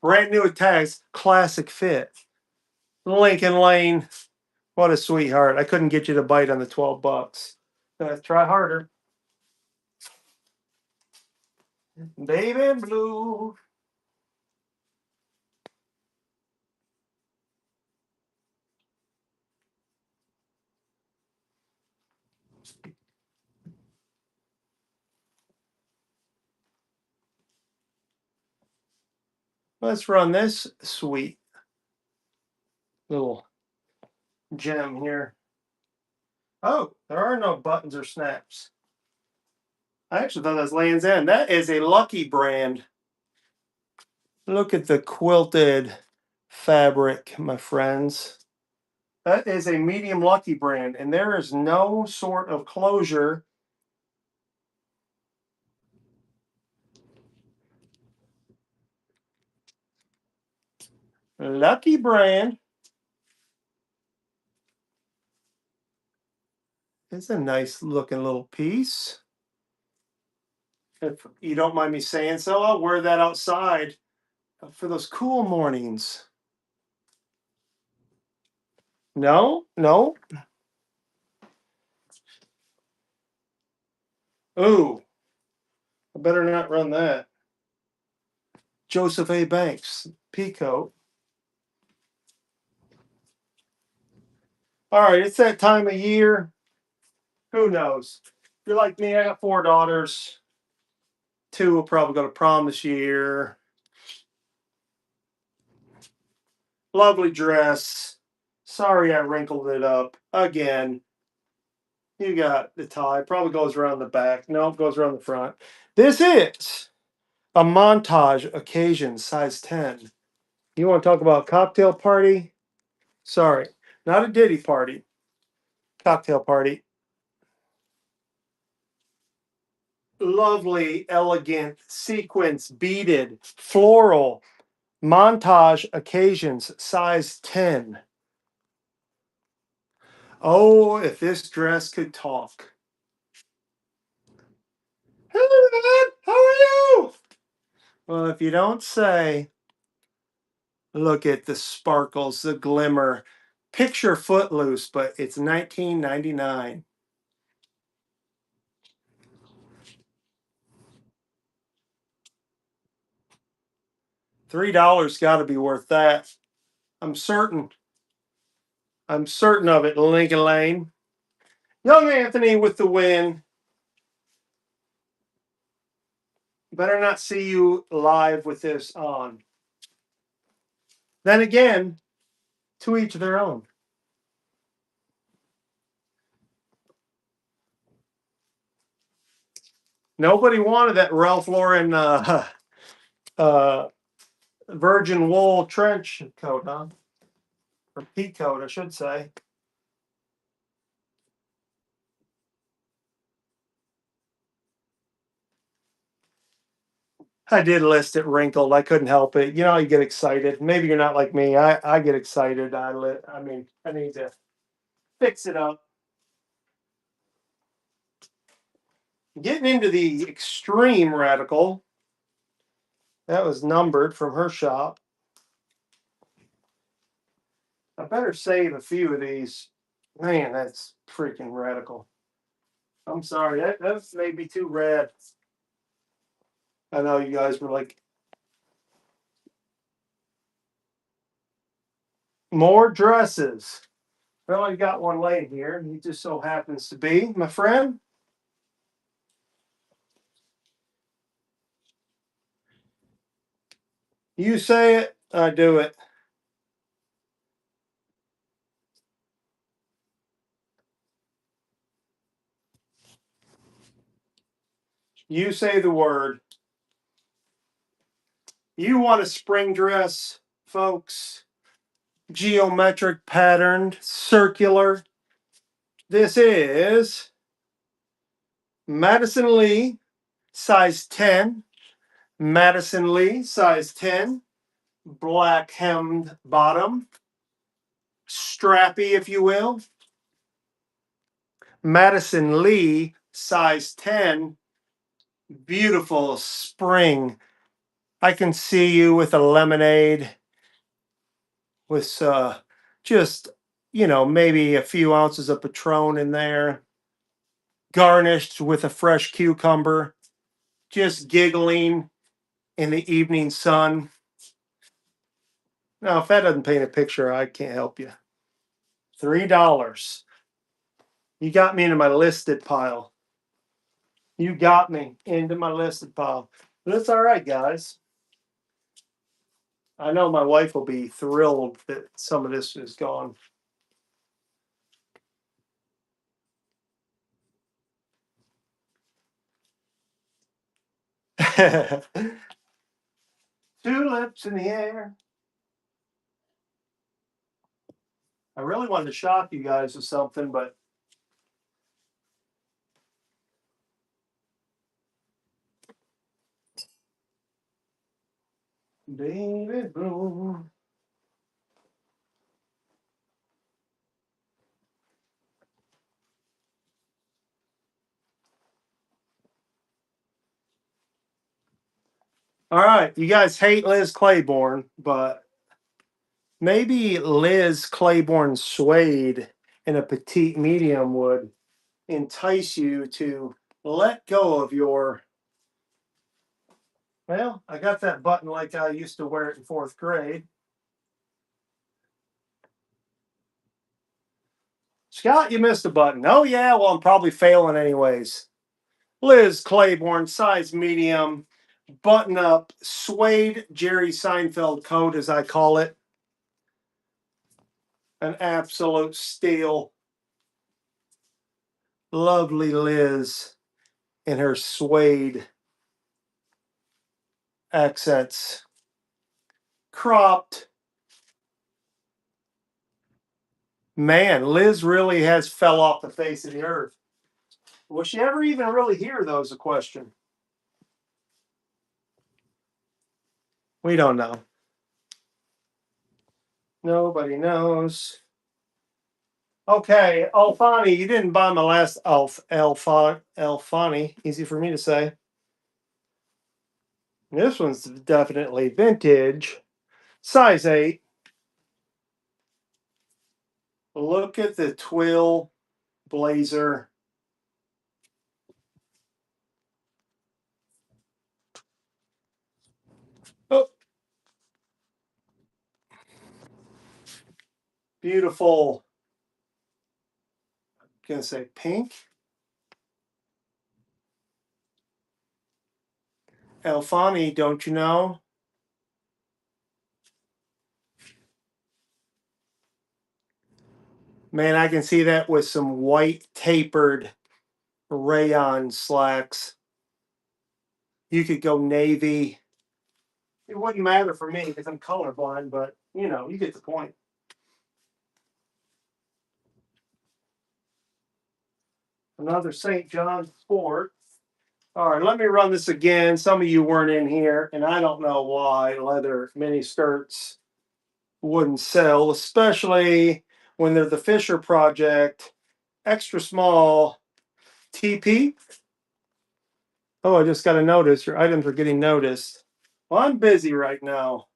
Brand new with tags, classic fit. Lincoln Lane. What a sweetheart. I couldn't get you to bite on the $12. Try harder. Baby blue. Let's run this sweet little gem here. Oh, there are no buttons or snaps. I actually thought that was Land's End. That is a Lucky brand. Look at the quilted fabric, my friends. That is a medium Lucky brand, and there is no sort of closure. Lucky brand. It's a nice looking little piece. If you don't mind me saying so, I'll wear that outside for those cool mornings. No, no. Ooh, I better not run that. Joseph A. Banks, Peacoat. All right, it's that time of year. Who knows? If you're like me, I got 4 daughters. 2 will probably go to prom this year. Lovely dress. Sorry I wrinkled it up again. You got the tie. Probably goes around the back. No, it goes around the front. This is a montage occasion, size 10. You want to talk about cocktail party? Sorry, not a ditty party. Cocktail party. Lovely, elegant, sequence, beaded, floral, montage occasions, size 10. Oh, if this dress could talk. Hello, man. How are you? Well, if you don't say, look at the sparkles, the glimmer. Picture Footloose, but it's 1999. $3 got to be worth that. I'm certain. I'm certain of it, Lincoln Lane. Young Anthony with the win. Better not see you live with this on. Then again, to each their own. Nobody wanted that Ralph Lauren uh, virgin wool trench coat, huh? Or pea coat, I should say. I did list it wrinkled. I couldn't help it. You know, you get excited. Maybe you're not like me. I get excited. I mean, I need to fix it up. Getting into the extreme radical. That was numbered from her shop. I better save a few of these. Man, that's freaking radical. I'm sorry. That's maybe too red. I know you guys were like, more dresses. Well, I got one laying here, and he just so happens to be my friend. You say it, I do it. You say the word. You want a spring dress, folks? Geometric patterned, circular. This is Madison Lee, size 10. Madison Lee, size 10. Black hemmed bottom. Strappy, if you will. Madison Lee, size 10. Beautiful spring. I can see you with a lemonade with just, maybe a few ounces of Patron in there, garnished with a fresh cucumber, just giggling in the evening sun. Now, if that doesn't paint a picture, I can't help you. $3. You got me into my listed pile. You got me into my listed pile. But it's all right, guys. I know my wife will be thrilled that some of this is gone. Tulips in the air. I really wanted to shock you guys with something, but baby blue. All right, you guys hate Liz Claiborne, but maybe Liz Claiborne suede in a petite medium would entice you to let go of your. Well, I got that button like I used to wear it in fourth grade. Scott, you missed a button. Oh, yeah, well, I'm probably failing anyways. Liz Claiborne, size medium, button up, suede Jerry Seinfeld coat, as I call it. An absolute steal. Lovely Liz in her suede accents. Cropped. Man, Liz really has fell off the face of the earth. Will she ever even really hear those? A question. We don't know. Nobody knows. Okay, Alfani, you didn't buy my last Alfani. Easy for me to say. This one's definitely vintage. Size 8. Look at the twill blazer. Oh, beautiful. I'm gonna say pink. Alfani, don't you know? Man, I can see that with some white tapered rayon slacks. You could go navy. It wouldn't matter for me because I'm colorblind, but you know, you get the point. Another St. John's Sport. All right, let me run this again. Some of you weren't in here, and I don't know why leather mini skirts wouldn't sell, especially when they're the Fisher Project, extra small TP. Oh, I just got a notice. Your items are getting noticed. Well, I'm busy right now.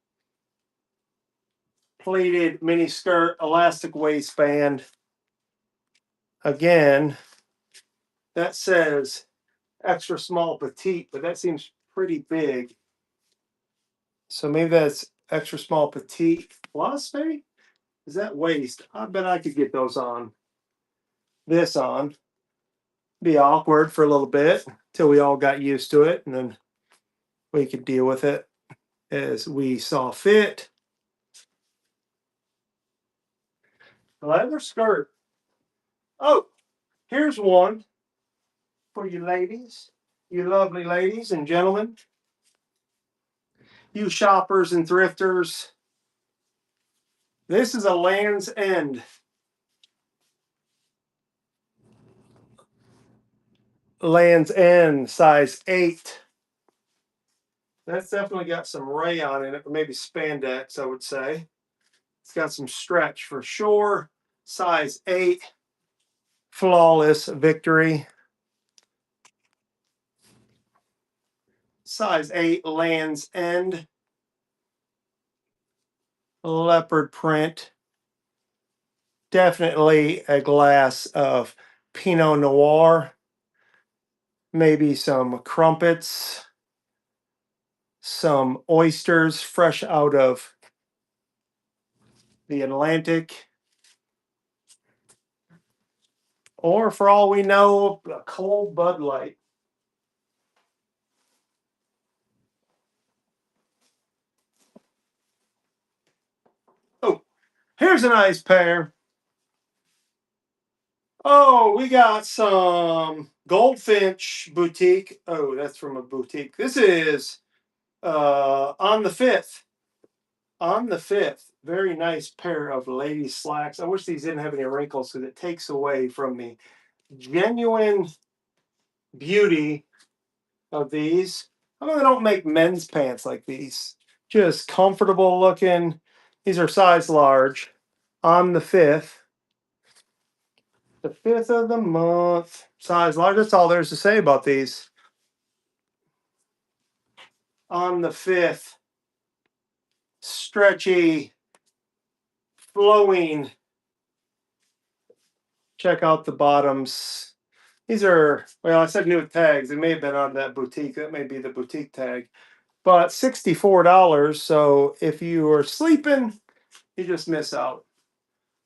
Pleated mini skirt, elastic waistband. Again, that says extra small petite, but that seems pretty big. So maybe that's extra small petite plus, maybe? Is that waist? I bet I could get those on. This on. Be awkward for a little bit till we all got used to it, and then we could deal with it as we saw fit. Leather skirt. Oh, here's one for you ladies, you lovely ladies and gentlemen, you shoppers and thrifters. This is a Land's End. Land's End, size 8. That's definitely got some rayon in it, or maybe spandex, I would say. It's got some stretch for sure. Size 8. Flawless victory. Size 8 Land's End. Leopard print. Definitely a glass of Pinot Noir. Maybe some crumpets. Some oysters fresh out of the Atlantic. Or for all we know, a cold Bud Light. Here's a nice pair. Oh, we got some Goldfinch boutique. Oh, that's from a boutique. This is on the 5th. On the 5th. Very nice pair of ladies slacks. I wish these didn't have any wrinkles because it takes away from the genuine beauty of these. I mean, they don't make men's pants like these. Just comfortable looking. These are size large. On the 5th. The 5th of the month. Size large. That's all there's to say about these. On the 5th. Stretchy, flowing. Check out the bottoms. These are, well, I said new with tags. It may have been on that boutique. That may be the boutique tag. But $64. So if you are sleeping, you just miss out.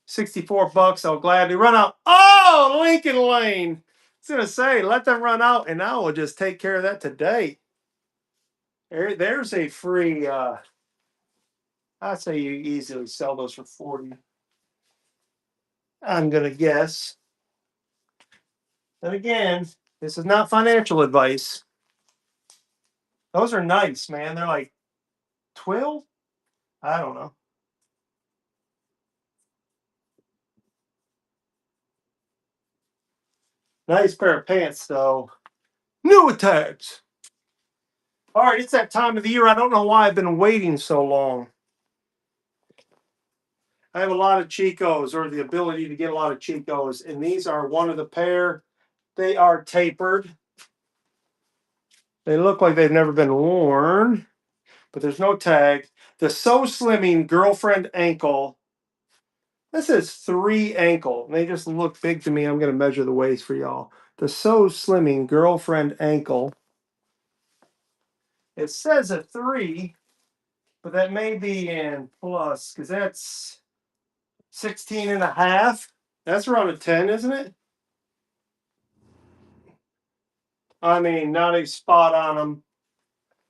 $64. I'll gladly run out. Oh, Lincoln Lane. I was going to say, let them run out, and I will just take care of that today. There's a free, I'd say you easily sell those for 40. I'm going to guess. And again, this is not financial advice. Those are nice, man. They're like 12? I don't know. Nice pair of pants, though. New with tags. All right, it's that time of the year. I don't know why I've been waiting so long. I have a lot of Chicos, or the ability to get a lot of Chicos, and these are one of the pair. They are tapered. They look like they've never been worn, but there's no tag. The So Slimming Girlfriend Ankle. This is 3 ankle. They just look big to me. I'm going to measure the waist for y'all. The So Slimming Girlfriend Ankle. It says a 3, but that may be in plus because that's 16 and a half. That's around a 10, isn't it? I mean, not a spot on them.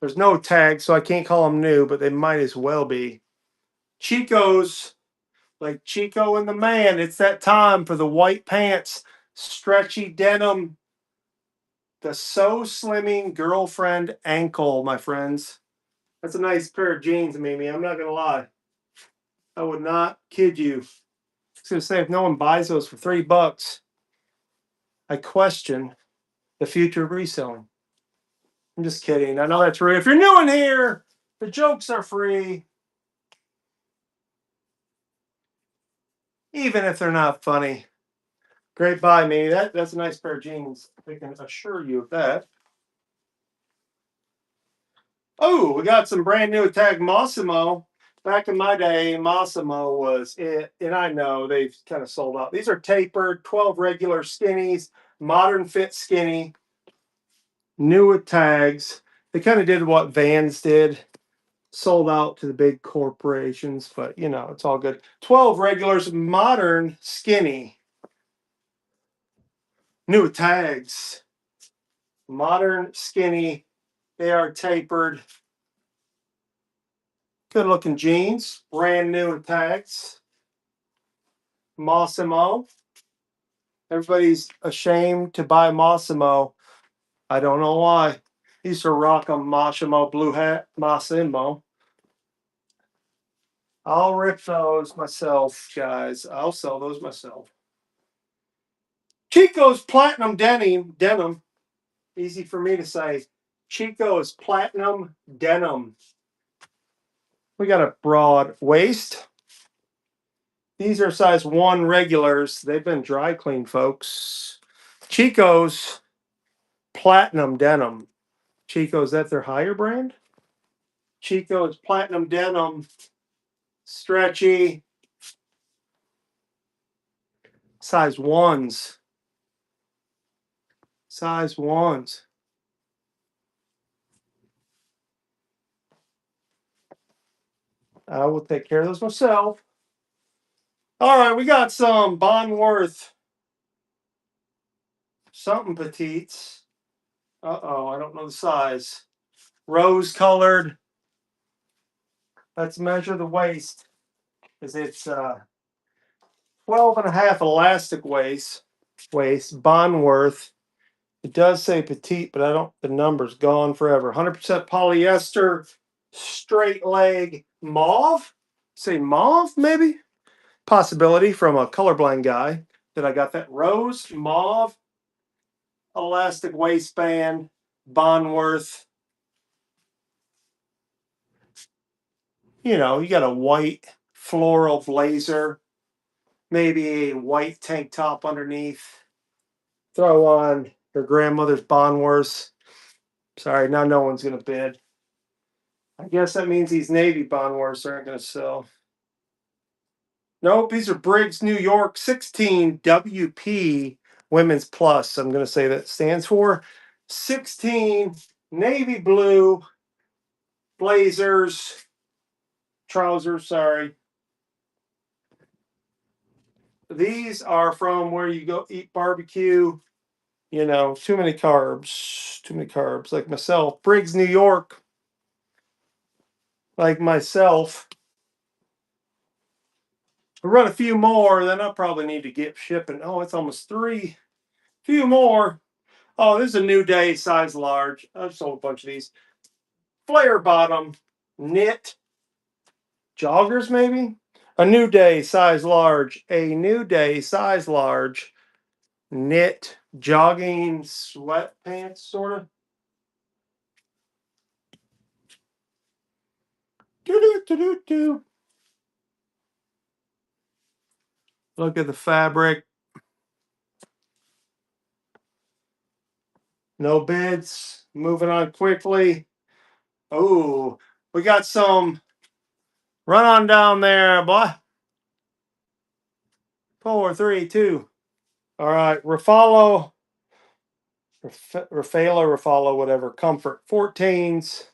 There's no tag, so I can't call them new, but they might as well be. Chico's, like Chico and the Man. It's that time for the white pants, stretchy denim. The So Slimming Girlfriend Ankle, my friends. That's a nice pair of jeans, Mimi. I'm not going to lie. I would not kid you. I was going to say, if no one buys those for $3, I question the future of reselling. I'm just kidding. I know that's rude. If you're new in here, the jokes are free. Even if they're not funny. Great buy, Mimi. That's a nice pair of jeans. I can assure you of that. Oh, we got some brand new tag Mossimo. Back in my day, Mossimo was it, and I know they've kind of sold out. These are tapered, 12 regular skinnies, modern fit skinny, new with tags. They kind of did what Vans did, sold out to the big corporations, but you know, it's all good. 12 regulars, modern skinny, new with tags, modern skinny. They are tapered. Good looking jeans, brand new with tags. Mossimo. Everybody's ashamed to buy Mossimo. I don't know why. I used to rock a Mossimo blue hat, Mossimo. I'll rip those myself, guys. I'll sell those myself. Chico's Platinum Denim. Easy for me to say. Chico's Platinum Denim. We got a broad waist. These are size 1 regulars. They've been dry cleaned, folks. Chico's Platinum Denim. Chico's, that's their higher brand? Chico's Platinum Denim. Stretchy. Size 1s. Size 1s. I will take care of those myself. All right, we got some Bonworth something petites. Uh-oh, I don't know the size. Rose colored. Let's measure the waist. Because it's 12 and a half elastic waist, Bonworth. It does say petite, but I don't, the number's gone forever. 100% polyester, straight leg mauve. Say mauve, maybe? Possibility from a colorblind guy that I got that rose mauve elastic waistband, Bonworth. You know, you got a white floral blazer, maybe a white tank top underneath. Throw on your grandmother's Bonworths. Sorry, now no one's gonna bid. I guess that means these Navy Bonworths aren't gonna sell. Nope, these are Briggs New York 16 WP Women's Plus. I'm gonna say that stands for 16 navy blue blazers, trousers, sorry. These are from where you go eat barbecue. You know, too many carbs, like myself. Briggs, New York, like myself. I run a few more, then I'll probably need to get shipping. Oh, it's almost 3. Few more. Oh, this is a New Day, size large. I've sold a bunch of these. Flare bottom, knit, joggers maybe? A New Day, size large. A New Day, size large. Knit, jogging, sweatpants, sort of. Do. Look at the fabric. No bids. Moving on quickly. Oh, we got some. Run on down there, boy. 4, 3, 2. All right, Rafalo, whatever. Comfort 14s.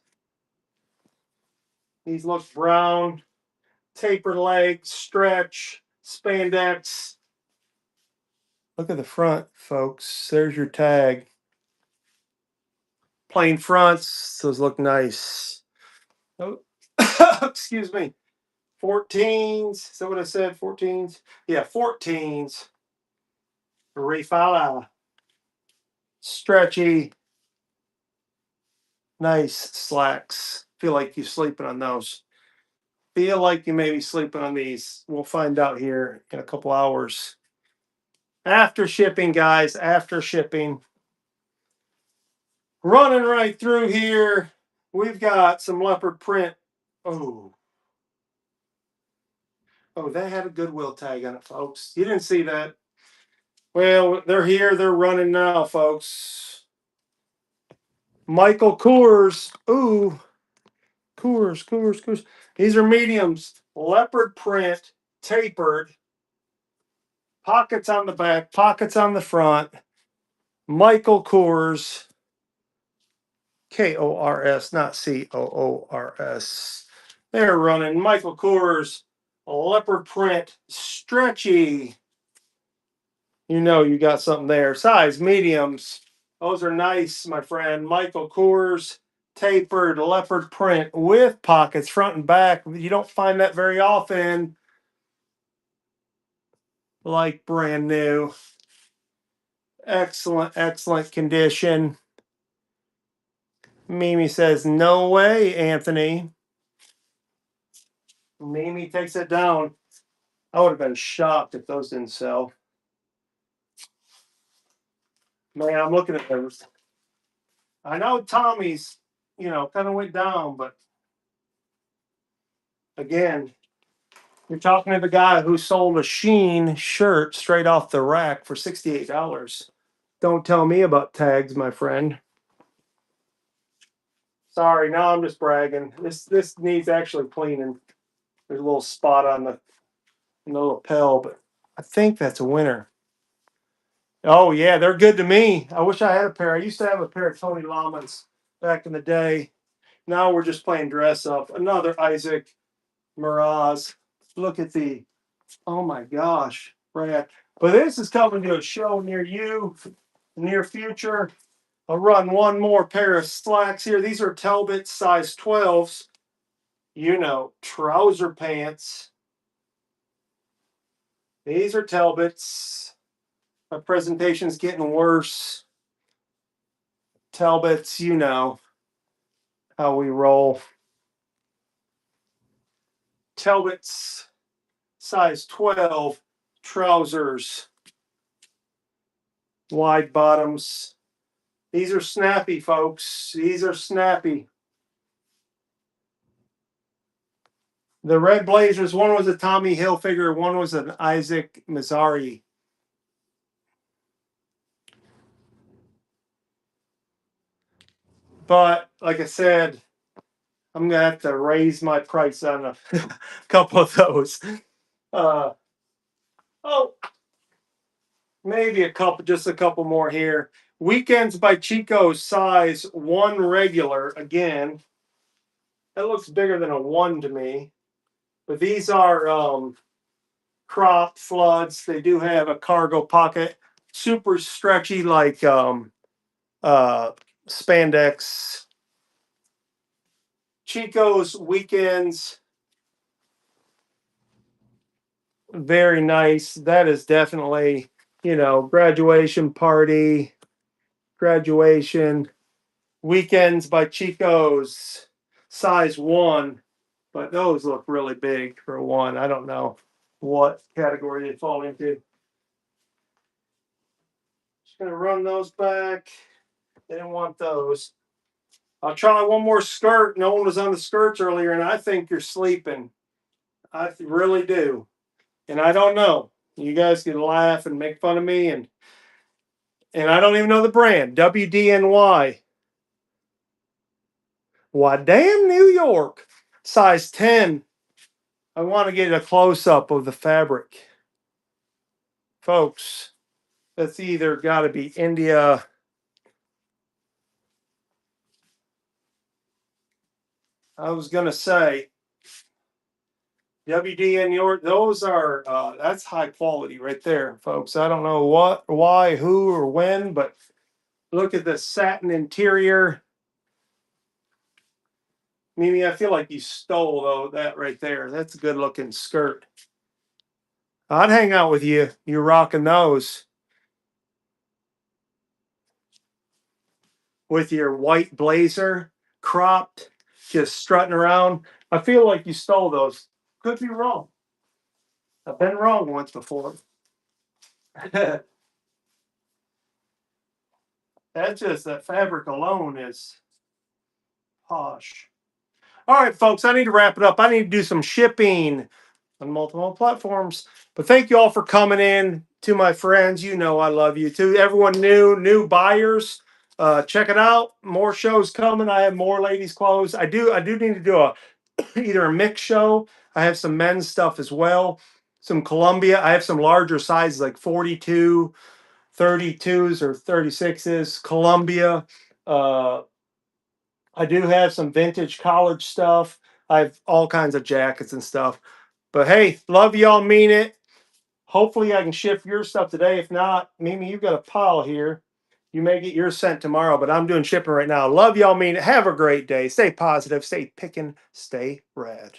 These look brown. Tapered legs, stretch, spandex. Look at the front, folks. There's your tag. Plain fronts. Those look nice. Oh, excuse me. 14s. Is that what I said? 14s? Yeah, 14s. Refala. Stretchy. Nice slacks. Feel like you're sleeping on those. Feel like you may be sleeping on these. We'll find out here in a couple hours. After shipping, guys. After shipping. Running right through here. We've got some leopard print. Oh. Oh, that had a Goodwill tag on it, folks. You didn't see that. Well, they're here. They're running now, folks. Michael Kors. Ooh. Kors. These are mediums. Leopard print, tapered. Pockets on the back, pockets on the front. Michael Kors. Kors, not Coors. They're running Michael Kors. Leopard print, stretchy. You know you got something there. Size mediums. Those are nice, my friend. Michael Kors, tapered leopard print with pockets front and back. You don't find that very often. Like brand new. Excellent condition. Mimi says, no way, Anthony. Mimi takes it down. I would have been shocked if those didn't sell. Man, I'm looking at those. I know Tommy's, kind of went down, but again, you're talking to the guy who sold a Sheen shirt straight off the rack for $68. Don't tell me about tags, my friend. Sorry, now I'm just bragging. This needs actually cleaning. There's a little spot on the lapel, but I think that's a winner. Oh yeah, they're good to me. I wish I had a pair. I used to have a pair of Tony Lamas back in the day. Now we're just playing dress up. Another Isaac Miraz. Look at the, oh my gosh, Brad. But this is coming to a show near you, near future. I'll run one more pair of slacks here. These are Talbot size 12s. Trouser pants. These are Talbots. My presentation's getting worse. Talbots, you know how we roll. Talbots, size 12, trousers, wide bottoms. These are snappy, folks. These are snappy. The red blazers, one was a Tommy Hilfiger, one was an Isaac Mizrahi. But like I said, I'm gonna have to raise my price on a couple of those. Oh, maybe just a couple more here. Weekends by Chico, size 1 regular. Again, that looks bigger than a 1 to me. But these are crop floods. They do have a cargo pocket, super stretchy like spandex. Chico's weekends, very nice. That is definitely, graduation party, graduation. Weekends by Chico's, size 1, but those look really big for a 1. I don't know what category they fall into. Just gonna run those back. They didn't want those. I'll try one more skirt. No one was on the skirts earlier, and I think you're sleeping. I really do. And I don't know. You guys can laugh and make fun of me, and I don't even know the brand. WDNY. Why, damn, New York. Size 10. I want to get a close up of the fabric. Folks, that's either got to be India. I was going to say WD in York. Those are, that's high quality right there, folks. I don't know what, why, who, or when, but look at the satin interior. Mimi, I feel like you stole that right there. That's a good looking skirt. I'd hang out with you. You're rocking those with your white blazer, cropped, just strutting around. I feel like you stole those. Could be wrong. I've been wrong once before. That's just that fabric alone is posh. All right, folks, I need to wrap it up. I need to do some shipping on multiple platforms. But thank you all for coming in. To my friends, you know I love you. To everyone new buyers, check it out. More shows coming. I have more ladies clothes. I do need to do either a mix show. I have some men's stuff as well. Some Columbia. I have some larger sizes like 42, 32s or 36s. Columbia. I do have some vintage college stuff. I have all kinds of jackets and stuff. But hey, love y'all, mean it. Hopefully I can ship your stuff today. If not, Mimi, you've got a pile here. You may get yours sent tomorrow, but I'm doing shipping right now. Love y'all, mean it. Have a great day. Stay positive, stay picking, stay rad.